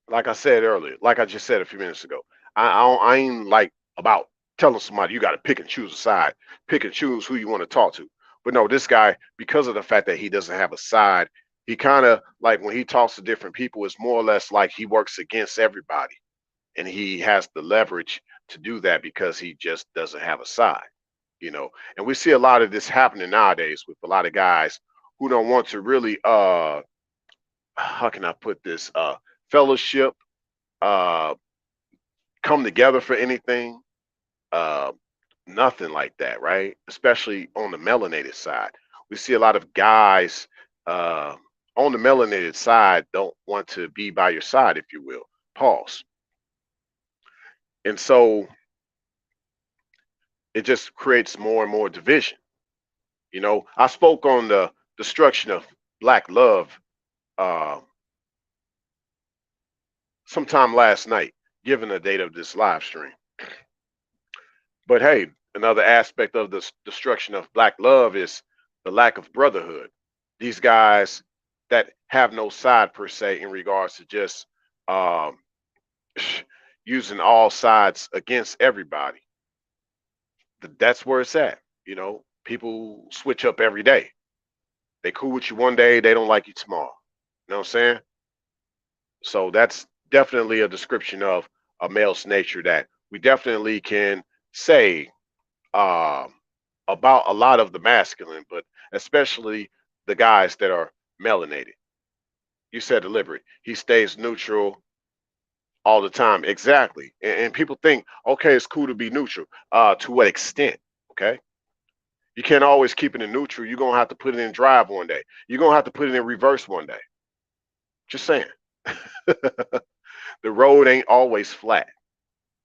Like I said earlier, like I just said a few minutes ago, I ain't like about telling somebody you got to pick and choose a side, pick and choose who you want to talk to. But no, this guy, because of the fact that he doesn't have a side, he kind of like when he talks to different people, it's more or less like he works against everybody, and he has the leverage to do that because he just doesn't have a side, you know. And we see a lot of this happening nowadays with a lot of guys who don't want to really how can I put this fellowship uh come together for anything. Uh, Nothing like that, right? Especially on the melanated side. We see a lot of guys uh, on the melanated side don't want to be by your side, if you will. Pause. And so it just creates more and more division. You know, I spoke on the destruction of black love uh, sometime last night, given the date of this live stream. But hey, another aspect of the destruction of black love is the lack of brotherhood. These guys that have no side per se in regards to just um, using all sides against everybody. That's where it's at. You know, people switch up every day. They cool with you one day, they don't like you tomorrow. You know what I'm saying? So that's definitely a description of a male's nature that we definitely can say um, about a lot of the masculine, but especially the guys that are melanated. You said deliberate. He stays neutral all the time. Exactly. And people think, okay, it's cool to be neutral. To what extent? Okay. You can't always keep it in neutral. You're gonna have to put it in drive one day. You're gonna have to put it in reverse one day. Just saying. The road ain't always flat.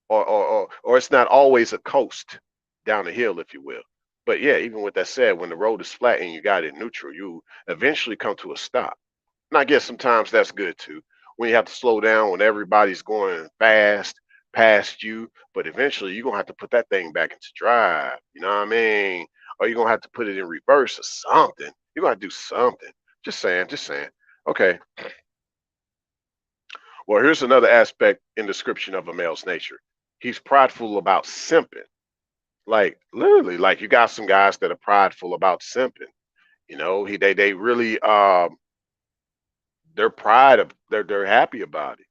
Or it's not always a coast down the hill, if you will. But yeah, even with that said, when the road is flat and you got it neutral, you eventually come to a stop. And I guess sometimes that's good too. When you have to slow down when everybody's going fast past you, but eventually you're gonna have to put that thing back into drive. You know what I mean? Or you're gonna have to put it in reverse or something. You're gonna do something. Just saying, just saying. Okay. Well, here's another aspect in description of a male's nature. He's prideful about simping. Like literally, like you got some guys that are prideful about simping. You know, they really they're pride of they're happy about it.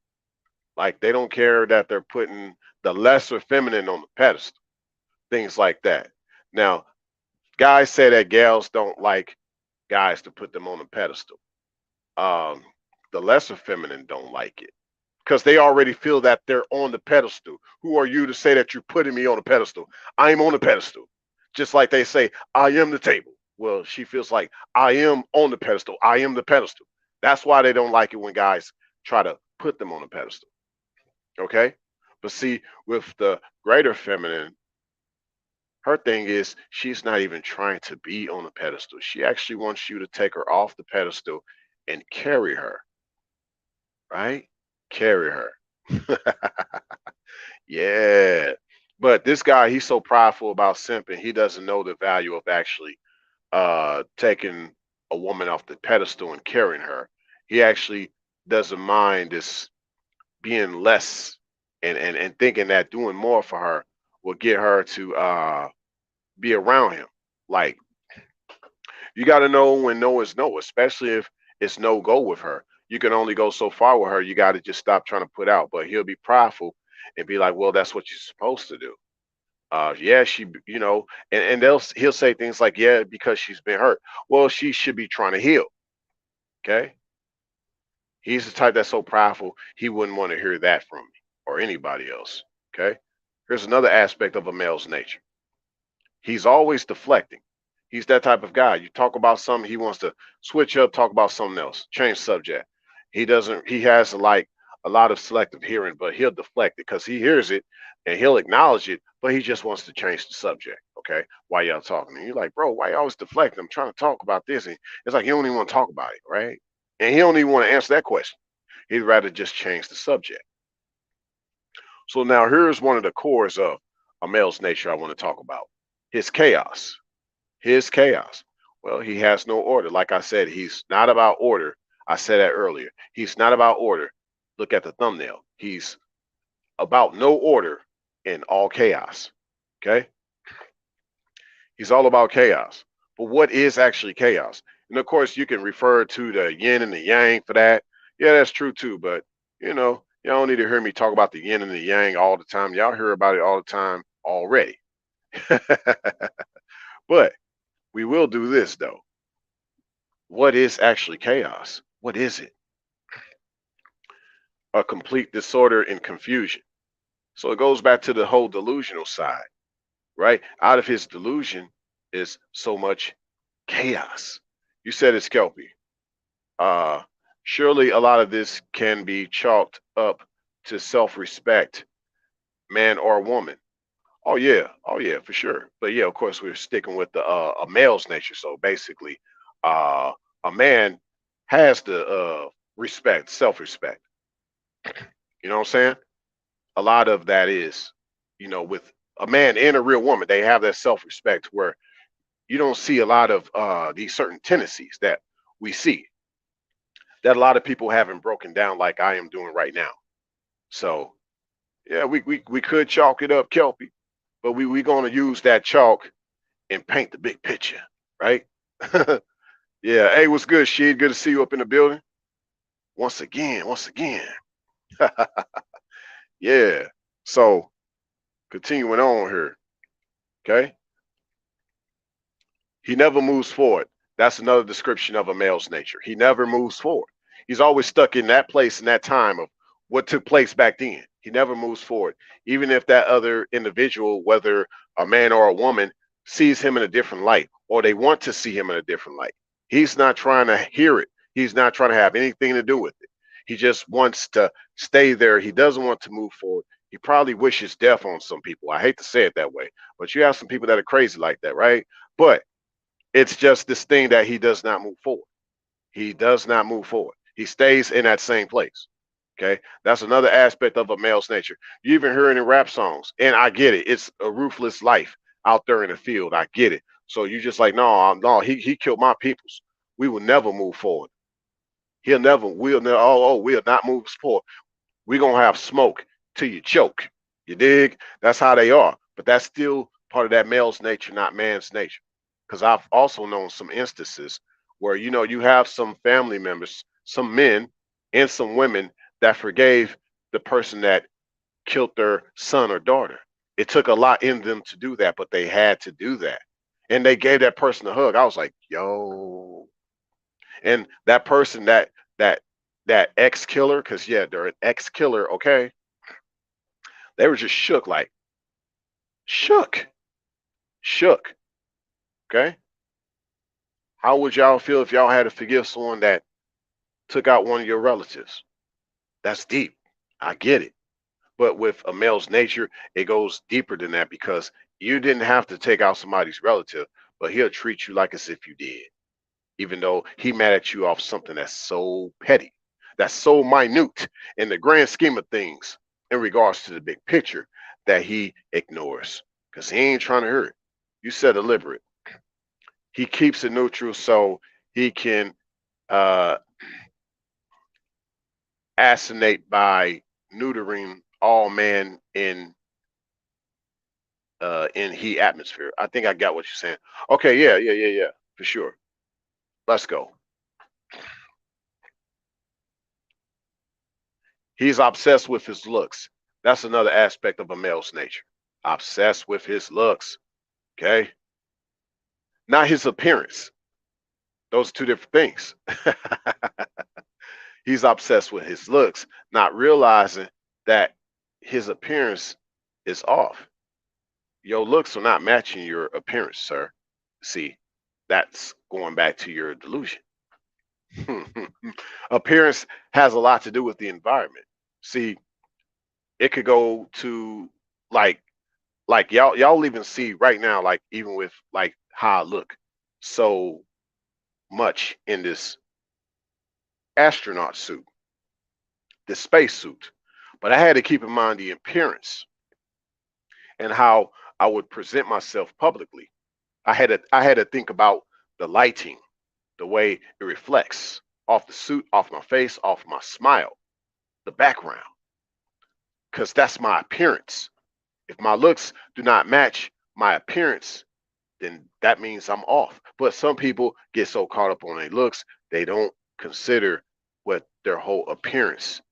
Like they don't care that they're putting the lesser feminine on the pedestal, things like that. Now, guys say that gals don't like guys to put them on the pedestal. Um, the lesser feminine don't like it. because they already feel that they're on the pedestal. Who are you to say that you're putting me on a pedestal? I'm on the pedestal. Just like they say, I am the table. Well, she feels like I am on the pedestal. I am the pedestal. That's why they don't like it when guys try to put them on a pedestal. Okay? But see, with the greater feminine, her thing is she's not even trying to be on a pedestal. She actually wants you to take her off the pedestal and carry her, right? Carry her. Yeah. But this guy, he's so prideful about simping, he doesn't know the value of actually taking a woman off the pedestal and carrying her. He actually doesn't mind this being less and thinking that doing more for her will get her to be around him. Like, you got to know when no is no, especially if it's no go with her. You can only go so far with her. You got to just stop trying to put out. But he'll be prideful and be like, well, that's what you're supposed to do. Yeah, and he'll say things like, yeah, because she's been hurt. Well, she should be trying to heal. Okay. He's the type that's so prideful, he wouldn't want to hear that from me or anybody else. Okay. Here's another aspect of a male's nature. He's always deflecting. He's that type of guy. You talk about something, he wants to switch up, talk about something else, change subject. He has like a lot of selective hearing, but he'll deflect it because he hears it and he'll acknowledge it, but he just wants to change the subject. Okay. While y'all talking. And you're like, bro, why you always deflecting? I'm trying to talk about this. And it's like, you don't even want to talk about it. Right. And he don't even want to answer that question. He'd rather just change the subject. So now here's one of the cores of a male's nature I want to talk about. His chaos. His chaos. Well, he has no order. Like I said, he's not about order. I said that earlier. He's not about order. Look at the thumbnail. He's about no order and all chaos. Okay? He's all about chaos. But what is actually chaos? And of course, you can refer to the yin and the yang for that. Yeah, that's true too. But, y'all don't need to hear me talk about the yin and the yang all the time. Y'all hear about it all the time already. But we will do this though. What is actually chaos? What is it? A complete disorder and confusion. So it goes back to the whole delusional side, right? Out of his delusion is so much chaos. You said it's Kelpie. Uh, Surely a lot of this can be chalked up to self-respect, man or woman. Oh yeah, for sure. But yeah, of course, we're sticking with the a male's nature. So basically, uh, a man has the respect, self-respect. You know what I'm saying? A lot of that is, with a man and a real woman, they have that self-respect where you don't see a lot of these certain tendencies that we see that a lot of people haven't broken down like I am doing right now. So yeah, we could chalk it up Kelpie, but we gonna use that chalk and paint the big picture, right? Yeah. Hey, what's good, Sheed? Good to see you up in the building. Once again, once again. Yeah. So continuing on here. Okay. He never moves forward. That's another description of a male's nature. He never moves forward. He's always stuck in that place in that time of what took place back then. He never moves forward. Even if that other individual, whether a man or a woman, sees him in a different light or they want to see him in a different light, he's not trying to hear it. He's not trying to have anything to do with it. He just wants to stay there. He doesn't want to move forward. He probably wishes death on some people. I hate to say it that way, but you have some people that are crazy like that, right? But it's just this thing that he does not move forward. He does not move forward. He stays in that same place. Okay. That's another aspect of a male's nature. You even hear it in rap songs. And I get it. It's a ruthless life out there in the field. I get it. So you just like, no, he killed my peoples. We will never move forward. We'll not move forward. We're gonna have smoke till you choke. You dig? That's how they are. But that's still part of that male's nature, not man's nature. Because I've also known some instances where you have some family members, some men and some women that forgave the person that killed their son or daughter. It took a lot in them to do that, but they had to do that. And they gave that person a hug. I was like, yo. And that person that that ex-killer, because yeah, they're an ex-killer, okay? They were just shook, like shook, shook, okay? How would y'all feel if y'all had to forgive someone that took out one of your relatives? That's deep. I get it. But with a male's nature, it goes deeper than that because you didn't have to take out somebody's relative, but he'll treat you like as if you did, even though he mad at you off something that's so petty, that's so minute in the grand scheme of things in regards to the big picture that he ignores because he ain't trying to hurt. You said deliberate. He keeps it neutral so he can uh, assassinate by neutering all man in he atmosphere. I think I got what you're saying. Okay, yeah, for sure. Let's go. He's obsessed with his looks. That's another aspect of a male's nature. Obsessed with his looks. Okay. Not his appearance. Those are two different things. He's obsessed with his looks, not realizing that his appearance is off. Your looks are not matching your appearance, sir. See, that's going back to your delusion. Appearance has a lot to do with the environment. See, it could go to like y'all even see right now, like even with like how I look so much in this astronaut suit, this space suit. But I had to keep in mind the appearance and how I would present myself publicly. I had to think about the lighting, the way it reflects off the suit, off my face, off my smile, the background, because that's my appearance. If my looks do not match my appearance, then that means I'm off. But some people get so caught up on their looks, they don't consider what their whole appearance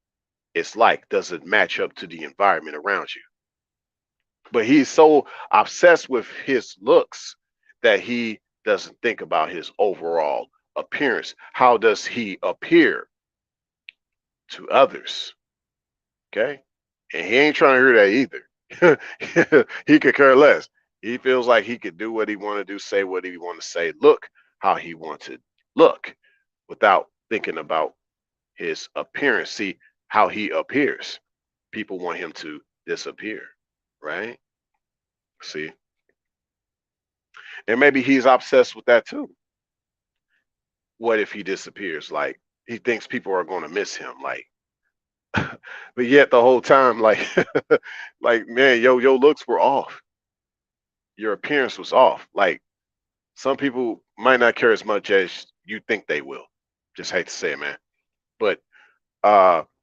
is like. Does it match up to the environment around you? But he's so obsessed with his looks that he doesn't think about his overall appearance. How does he appear to others? Okay. And he ain't trying to hear that either. He could care less. He feels like he could do what he want to do, say what he want to say, look how he wants to look without thinking about his appearance. See how he appears. People want him to disappear, right? See, and maybe he's obsessed with that too. What if he disappears? Like he thinks people are going to miss him. Like, but yet the whole time, like, like man, your looks were off. Your appearance was off. Like some people might not care as much as you think they will. Just hate to say it, man. But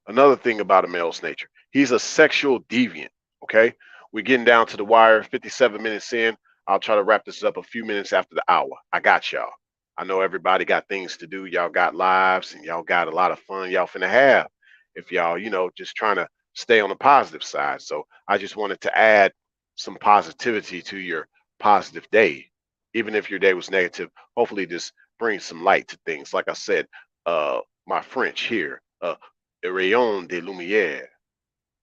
another thing about a male's nature, he's a sexual deviant. Okay, we're getting down to the wire. 57 minutes in. I'll try to wrap this up a few minutes after the hour. I got y'all. I know everybody got things to do. Y'all got lives and y'all got a lot of fun y'all finna have if y'all, just trying to stay on the positive side. So I just wanted to add some positivity to your positive day. Even if your day was negative, hopefully this brings some light to things. Like I said, my French here, rayon de lumière,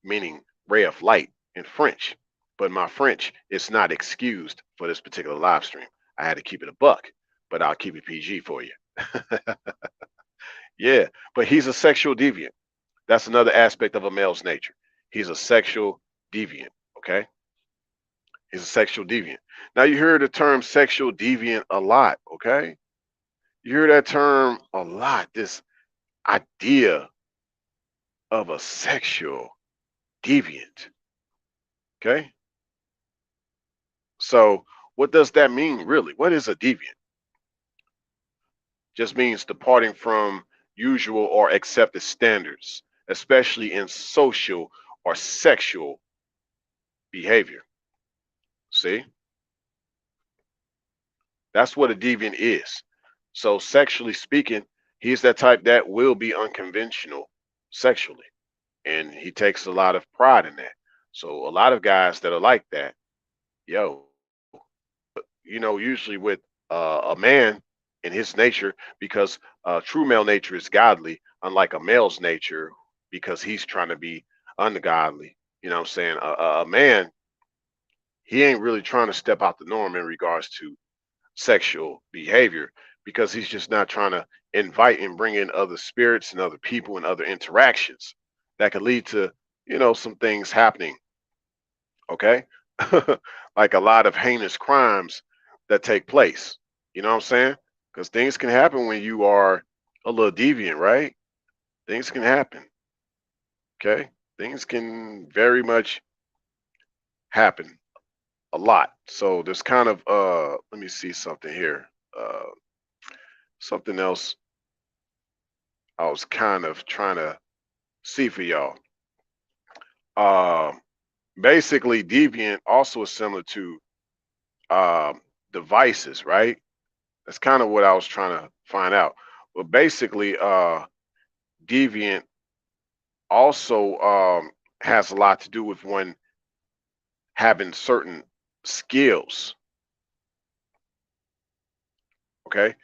meaning ray of light in French. But my French is not excused for this particular live stream. I had to keep it a buck, but I'll keep it PG for you. Yeah, but he's a sexual deviant. That's another aspect of a male's nature. He's a sexual deviant. Okay, he's a sexual deviant. Now you hear the term sexual deviant a lot. Okay, you hear that term a lot. This idea of a sexual deviant. Okay, so what does that mean really? What is a deviant? Just means departing from usual or accepted standards, especially in social or sexual behavior. See, that's what a deviant is. So, sexually speaking, he's that type that will be unconventional sexually, and he takes a lot of pride in that. So, a lot of guys that are like that, yo, usually with a man in his nature, because true male nature is godly, unlike a male's nature, because he's trying to be ungodly. You know what I'm saying? A man, he ain't really trying to step out the norm in regards to sexual behavior, because he's just not trying to invite and bring in other spirits and other people and other interactions that could lead to, some things happening. Okay. Like a lot of heinous crimes that take place. You know what I'm saying? Because things can happen when you are a little deviant, right? Things can happen. Okay. Things can very much happen a lot. So there's kind of let me see something here. Uh Something else I was kind of trying to see for y'all. Um Basically deviant also is similar to devices, right? That's kind of what I was trying to find out. But basically, deviant also has a lot to do with one having certain skills. Okay,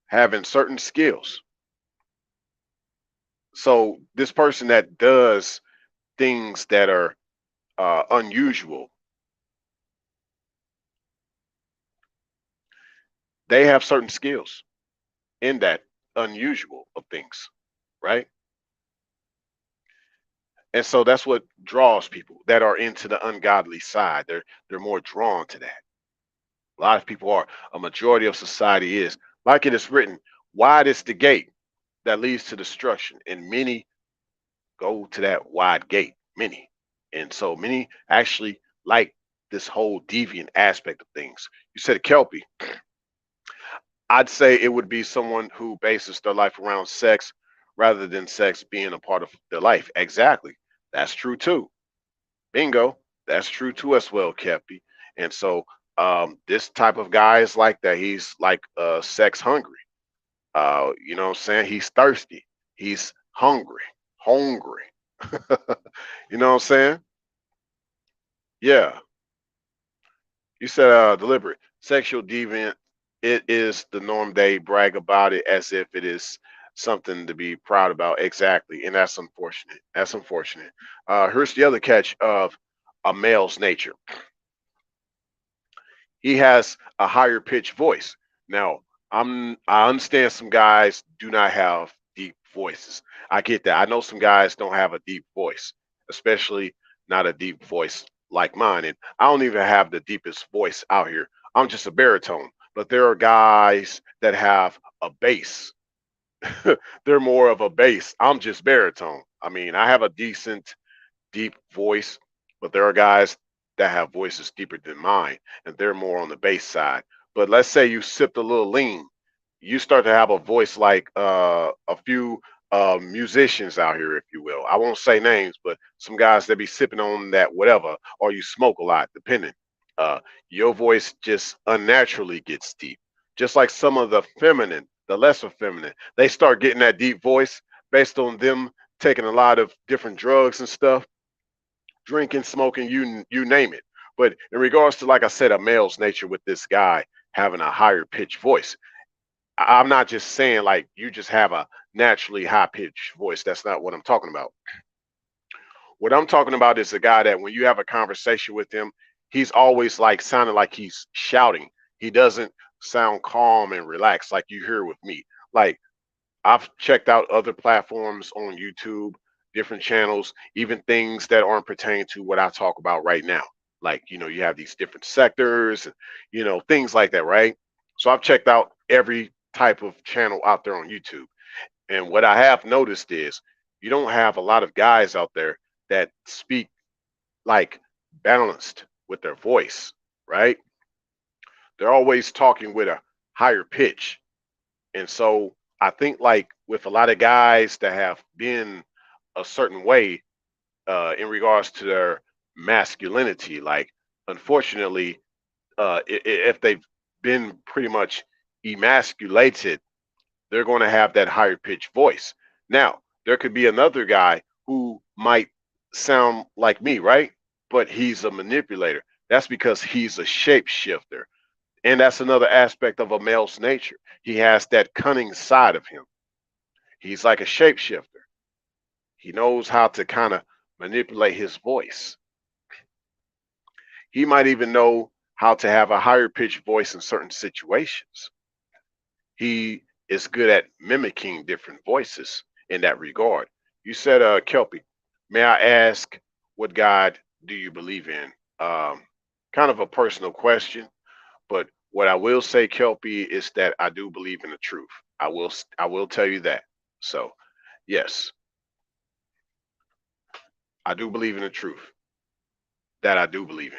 having certain skills. So this person that does things that are unusual, they have certain skills in that unusual of things, right? And so that's what draws people that are into the ungodly side. They're more drawn to that. A lot of people are. A majority of society is. Like it is written, wide is the gate that leads to destruction, and many go to that wide gate. Many. And so many actually like this whole deviant aspect of things. You said Kelpie. I'd say it would be someone who bases their life around sex rather than sex being a part of their life. Exactly. That's true too. Bingo. That's true too as well, Kelpie. And so this type of guy is like that. He's like sex hungry. You know what I'm saying? He's thirsty. He's hungry. Hungry. You know what I'm saying? Yeah. You said deliberate. Sexual deviant, it is the norm. They brag about it as if it is something to be proud about. Exactly. And that's unfortunate. That's unfortunate. Here's the other catch of a male's nature. He has a higher pitched voice. Now, I understand some guys do not have deep voices. I get that. I know some guys don't have a deep voice, especially not a deep voice like mine. And I don't even have the deepest voice out here. I'm just a baritone. But there are guys that have a bass. They're more of a bass. I'm just baritone. I mean, I have a decent deep voice, but there are guys that have voices deeper than mine, and they're more on the bass side. But let's say you sipped a little lean, you start to have a voice like a few musicians out here, if you will. I won't say names, but some guys that be sipping on that whatever, or you smoke a lot, depending. Uh, your voice just unnaturally gets deep. Just like some of the feminine, the lesser feminine, they start getting that deep voice based on them taking a lot of different drugs and stuff, drinking, smoking, you name it. But in regards to, like I said, a male's nature with this guy having a higher pitched voice, I'm not just saying like you just have a naturally high pitched voice. That's not what I'm talking about. What I'm talking about is a guy that when you have a conversation with him, he's always like sounding like he's shouting. He doesn't sound calm and relaxed like you hear with me. Like I've checked out other platforms on YouTube, different channels, even things that aren't pertaining to what I talk about right now. Like, you have these different sectors, and, things like that, right? So I've checked out every type of channel out there on YouTube. And what I have noticed is you don't have a lot of guys out there that speak like balanced with their voice, right? They're always talking with a higher pitch. And so I think like with a lot of guys that have been a certain way in regards to their masculinity, like unfortunately, if they've been pretty much emasculated, they're going to have that higher pitched voice. Now, there could be another guy who might sound like me, right? But he's a manipulator. That's because he's a shapeshifter. And that's another aspect of a male's nature. He has that cunning side of him. He's like a shapeshifter. He knows how to kind of manipulate his voice. He might even know how to have a higher pitched voice in certain situations. He is good at mimicking different voices in that regard. You said, Kelpie, may I ask, what God do you believe in? Kind of a personal question, but what I will say, Kelpie, is that I do believe in the truth. I will tell you that. So, yes, I do believe in the truth. That I do believe in.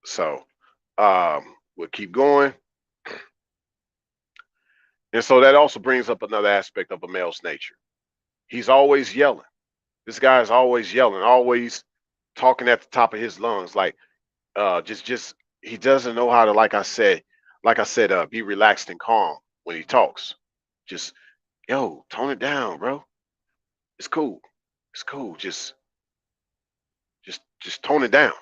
So, we'll keep going. And so that also brings up another aspect of a male's nature. He's always yelling. This guy is always yelling, always talking at the top of his lungs, like just he doesn't know how to, like I said, be relaxed and calm when he talks. Just yo, tone it down, bro. It's cool. It's cool. Just tone it down.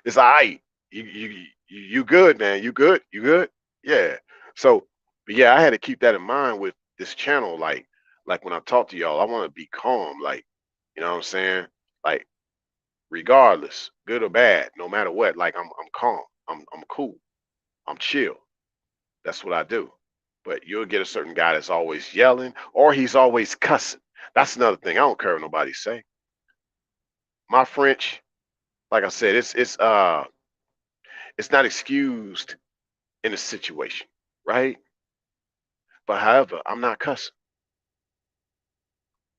It's all right. You good, man. You good? You good? Yeah. So, but yeah, I had to keep that in mind with this channel. Like when I talk to y'all, I want to be calm. Like, you know what I'm saying? Like, regardless, good or bad, no matter what. Like, I'm calm. I'm cool. I'm chill. That's what I do. But you'll get a certain guy that's always yelling, or he's always cussing. That's another thing. I don't care what nobody say. My French, like I said, it's not excused in a situation, right? But however, I'm not cussing.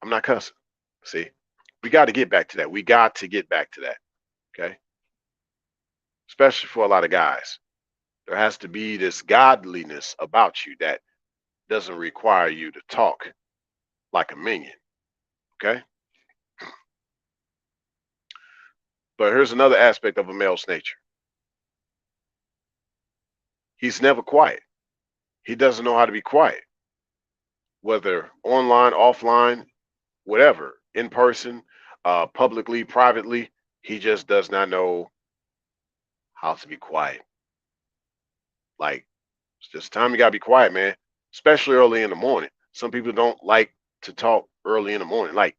I'm not cussing. See, we got to get back to that. We got to get back to that. Okay. Especially for a lot of guys. There has to be this godliness about you that doesn't require you to talk like a minion. Okay. But here's another aspect of a male's nature. He's never quiet. He doesn't know how to be quiet, whether online, offline, whatever, in person, publicly, privately. He just does not know how to be quiet. Like, it's just time you gotta be quiet, man. Especially early in the morning. Some people don't like to talk early in the morning. Like,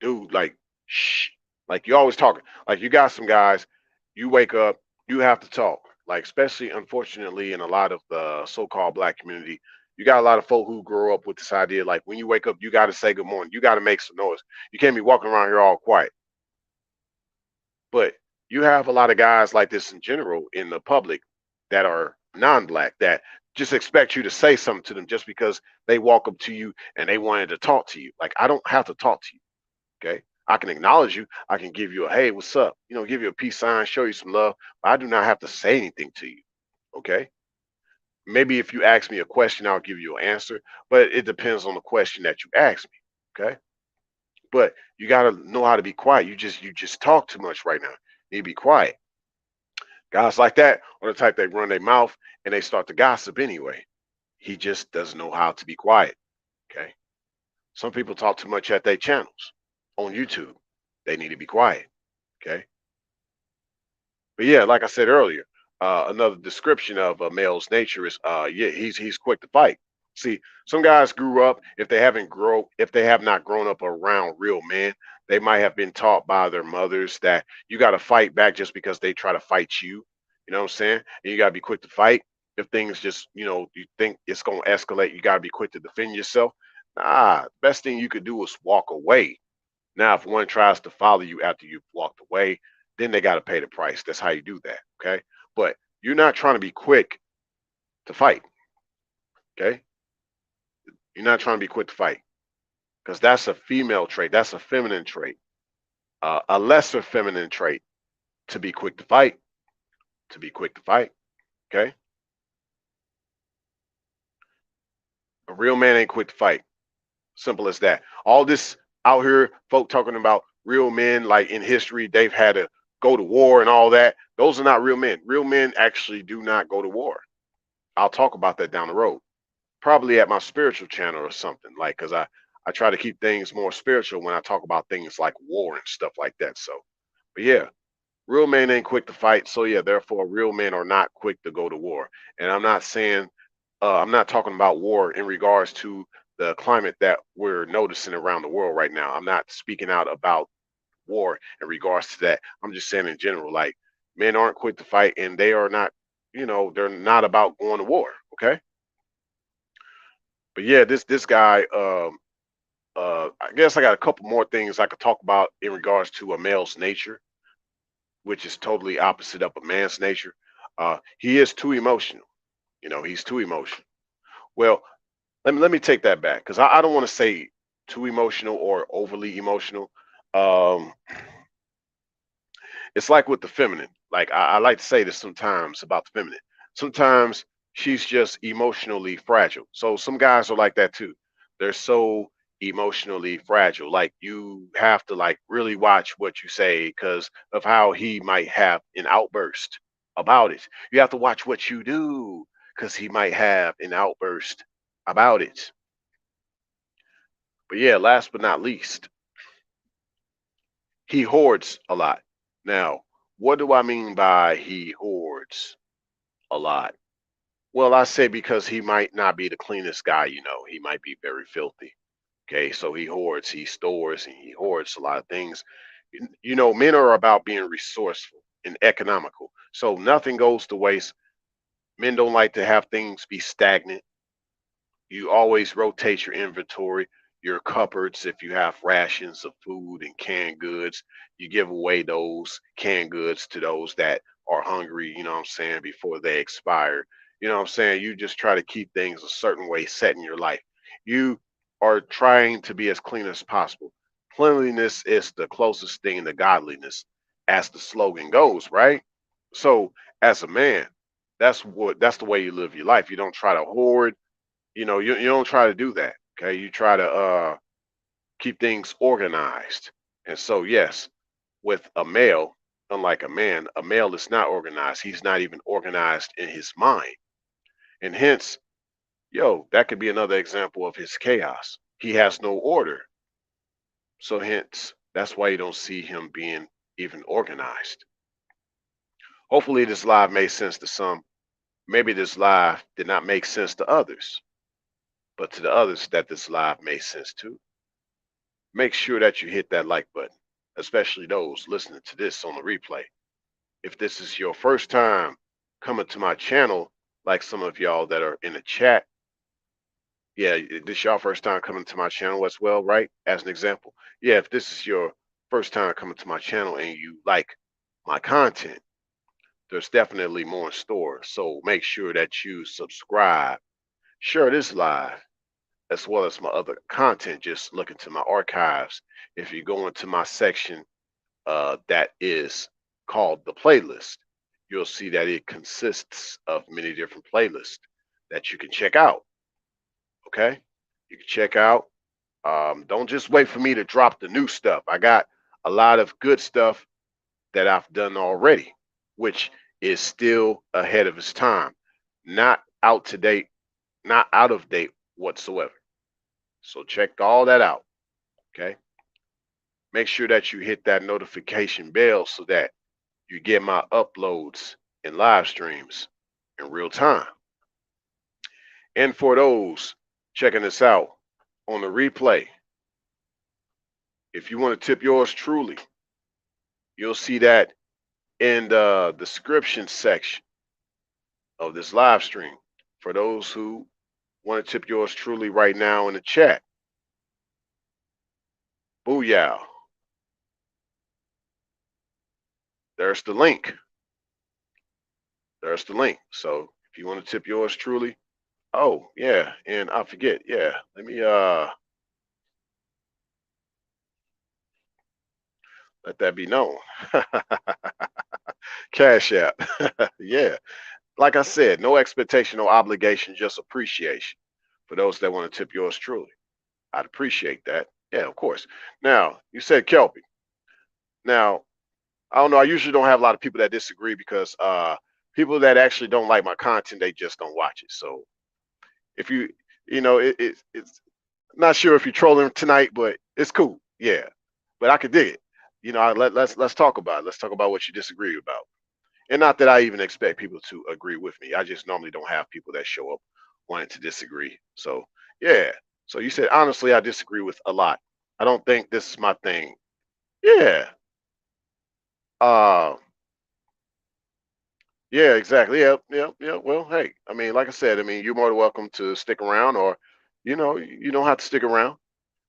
dude, like, shh. Like you always talking. Like you got some guys, you wake up, you have to talk. Like, especially unfortunately in a lot of the so-called black community, you got a lot of folk who grow up with this idea, like when you wake up, you gotta say good morning. You gotta make some noise. You can't be walking around here all quiet. But you have a lot of guys like this in general in the public that are non-black that just expect you to say something to them just because they walk up to you and they wanted to talk to you. Like, I don't have to talk to you. Okay. I can acknowledge you. I can give you a hey, what's up? Give you a peace sign, show you some love, but I do not have to say anything to you. Okay. Maybe if you ask me a question, I'll give you an answer, but it depends on the question that you ask me. Okay. But you gotta know how to be quiet. You just talk too much right now. You need to be quiet. Guys like that are the type that run their mouth and they start to gossip anyway. He just doesn't know how to be quiet. Okay. Some people talk too much at their channels on YouTube. They need to be quiet. Okay. But yeah, like I said earlier, another description of a male's nature is yeah, he's quick to fight. See, some guys grew up, if they have not grown up around real men, they might have been taught by their mothers that you got to fight back just because they try to fight you. You know what I'm saying? And you got to be quick to fight. If things just, you think it's going to escalate, you got to be quick to defend yourself. Nah, best thing you could do is walk away. Now, if one tries to follow you after you've walked away, then they got to pay the price. That's how you do that. Okay. But you're not trying to be quick to fight. Okay. You're not trying to be quick to fight because that's a female trait. That's a feminine trait, a lesser feminine trait to be quick to fight, to be quick to fight. Okay. A real man ain't quick to fight. Simple as that. All this out here, folk talking about real men, like in history, they've had to go to war and all that. Those are not real men. Real men actually do not go to war. I'll talk about that down the road, probably at my spiritual channel or something, like, because I try to keep things more spiritual when I talk about things like war and stuff like that. So, but yeah, real men ain't quick to fight. So yeah, therefore, real men are not quick to go to war. And I'm not saying I'm not talking about war in regards to the climate that we're noticing around the world right now. I'm not speaking out about war in regards to that. I'm just saying in general, like men aren't quick to fight, and they are not, they're not about going to war. Okay, but yeah, this guy, I guess I got a couple more things I could talk about in regards to a male's nature, which is totally opposite of a man's nature. He is too emotional. He's too emotional. Well, let me take that back because I don't want to say too emotional or overly emotional. Um, it's like with the feminine. Like I like to say this sometimes about the feminine. Sometimes she's just emotionally fragile. So some guys are like that too. They're so emotionally fragile. Like you have to like really watch what you say because of how he might have an outburst about it. You have to watch what you do because he might have an outburst about it. But yeah, last but not least, he hoards a lot. Now, what do I mean by he hoards a lot? Well, I say because he might not be the cleanest guy, he might be very filthy. Okay, so he hoards, he stores, and he hoards a lot of things. Men are about being resourceful and economical. So nothing goes to waste. Men don't like to have things be stagnant. You always rotate your inventory, your cupboards. If you have rations of food and canned goods, you give away those canned goods to those that are hungry, you know what I'm saying, before they expire. You know what I'm saying? You just try to keep things a certain way set in your life. You are trying to be as clean as possible. Cleanliness is the closest thing to godliness, as the slogan goes, right? So as a man, that's the way you live your life. You don't try to hoard, you don't try to do that. Okay, you try to keep things organized. And so yes, with a male, unlike a male is not organized. He's not even organized in his mind, and hence, that could be another example of his chaos. He has no order, so hence that's why you don't see him being even organized. Hopefully this live made sense to some. Maybe this live did not make sense to others, but to the others that this live made sense to, make sure that you hit that like button, especially those listening to this on the replay. If this is your first time coming to my channel, like some of y'all that are in the chat, yeah, this y'all first time coming to my channel as well, right? As an example. Yeah, if this is your first time coming to my channel and you like my content, there's definitely more in store. So make sure that you subscribe, share this live, as well as my other content. Just look into my archives. If you go into my section that is called the playlist, you'll see that it consists of many different playlists that you can check out. Okay, you can check out. Don't just wait for me to drop the new stuff. I got a lot of good stuff that I've done already, which is still ahead of its time, not out to date, not out of date whatsoever. So check all that out. Okay. Make sure that you hit that notification bell so that you get my uploads and live streams in real time. And for those checking this out on the replay, if you want to tip yours truly, you'll see that in the description section of this live stream. For those who want to tip yours truly right now in the chat, booyah. There's the link. There's the link. So if you want to tip yours truly, oh yeah, and I forget, yeah, let me let that be known. Cash App. Yeah. Like I said, no expectation, no obligation, just appreciation for those that want to tip yours truly. I'd appreciate that. Yeah, of course. Now, you said Kelpie. Now, I don't know. I usually don't have a lot of people that disagree because people that actually don't like my content, they just don't watch it. So if you, it's not sure if you're trolling tonight, but it's cool. Yeah, but I could dig it. Let's talk about it. Let's talk about what you disagree about. And not that I even expect people to agree with me. I just normally don't have people that show up wanting to disagree. So yeah. So you said, honestly, I disagree with a lot. I don't think this is my thing. Yeah. Uh, yeah, exactly. Yeah, yeah, yeah. Well, hey, I mean, like I said, I mean, you're more than welcome to stick around, or, you don't have to stick around.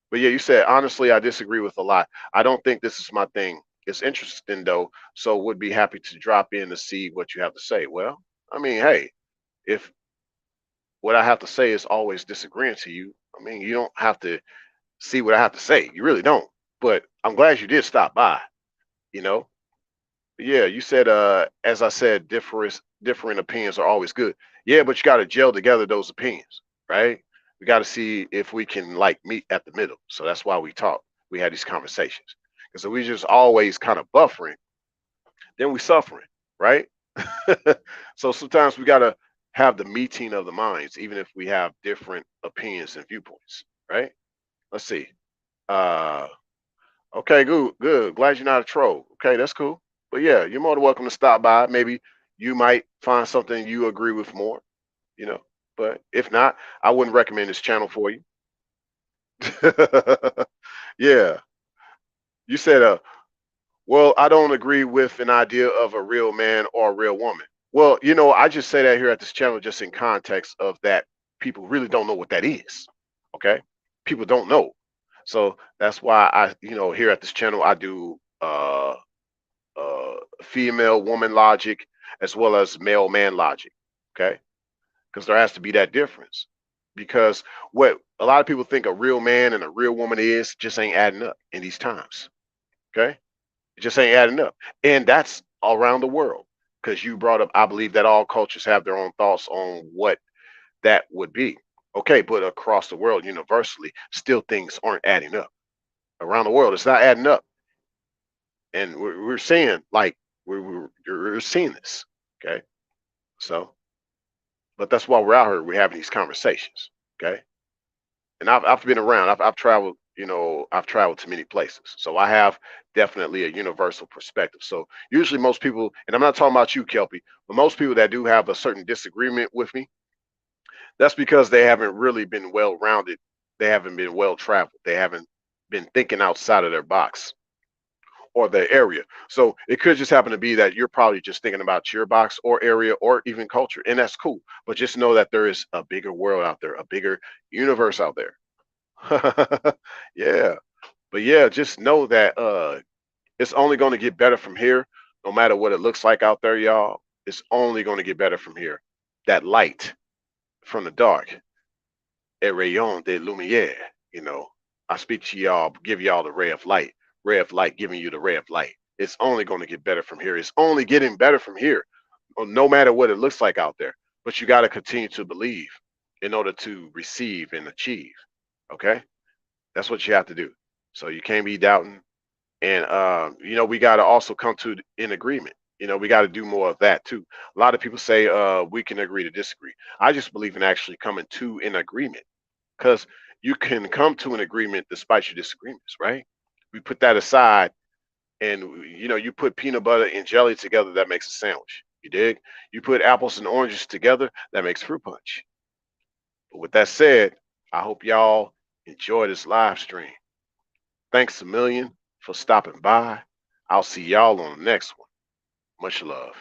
But yeah, you said, honestly, I disagree with a lot. I don't think this is my thing. It's interesting though, so would be happy to drop in to see what you have to say. Well, I mean, hey, if what I have to say is always disagreeing to you, I mean, you don't have to see what I have to say. You really don't. But I'm glad you did stop by, you know? Yeah, you said as I said, differing opinions are always good. Yeah, but you gotta gel together those opinions, right? We gotta see if we can like meet at the middle. So that's why we talk. We had these conversations. Because if we just always kind of buffering, then we suffering, right? So sometimes we gotta have the meeting of the minds, even if we have different opinions and viewpoints, right? Let's see. Uh Okay, good, good. Glad you're not a troll. Okay, that's cool. But yeah, you're more than welcome to stop by. Maybe you might find something you agree with more, you know. But if not, I wouldn't recommend this channel for you. Yeah. You said, well, I don't agree with an idea of a real man or a real woman. Well, I just say that here at this channel just in context of that people really don't know what that is. Okay? People don't know. So that's why here at this channel I do female woman logic as well as male man logic. Okay, because there has to be that difference. Because what a lot of people think a real man and a real woman is just ain't adding up in these times. Okay, it just ain't adding up, and that's around the world. Because you brought up, I believe that all cultures have their own thoughts on what that would be. Okay, but across the world, universally, still things aren't adding up. Around the world, it's not adding up, and we're seeing like we're seeing this. Okay, so but that's why we're out here. We're having these conversations. Okay, and I've been around. I've traveled. I've traveled to many places, so I have definitely a universal perspective. So usually, most people, and I'm not talking about you, Kelpie, but most people that do have a certain disagreement with me, that's because they haven't really been well rounded. They haven't been well traveled. They haven't been thinking outside of their box or the area. So it could just happen to be that you're probably just thinking about your box or area or even culture, and that's cool. But just know that there is a bigger world out there, a bigger universe out there. Yeah. But yeah, just know that it's only going to get better from here, no matter what it looks like out there, y'all. It's only going to get better from here. That light from the dark, a rayon de lumière, you know. I speak to y'all, give y'all the ray of light, giving you the ray of light. It's only going to get better from here. It's only getting better from here, no matter what it looks like out there. But you got to continue to believe in order to receive and achieve. Okay, that's what you have to do. So you can't be doubting, and we got to also come to an agreement. We got to do more of that too. A lot of people say we can agree to disagree. I just believe in actually coming to an agreement because you can come to an agreement despite your disagreements, right? We put that aside, and you put peanut butter and jelly together, that makes a sandwich. You dig? You put apples and oranges together, that makes fruit punch. But with that said, I hope y'all enjoy this live stream. Thanks a million for stopping by. I'll see y'all on the next one. Much love.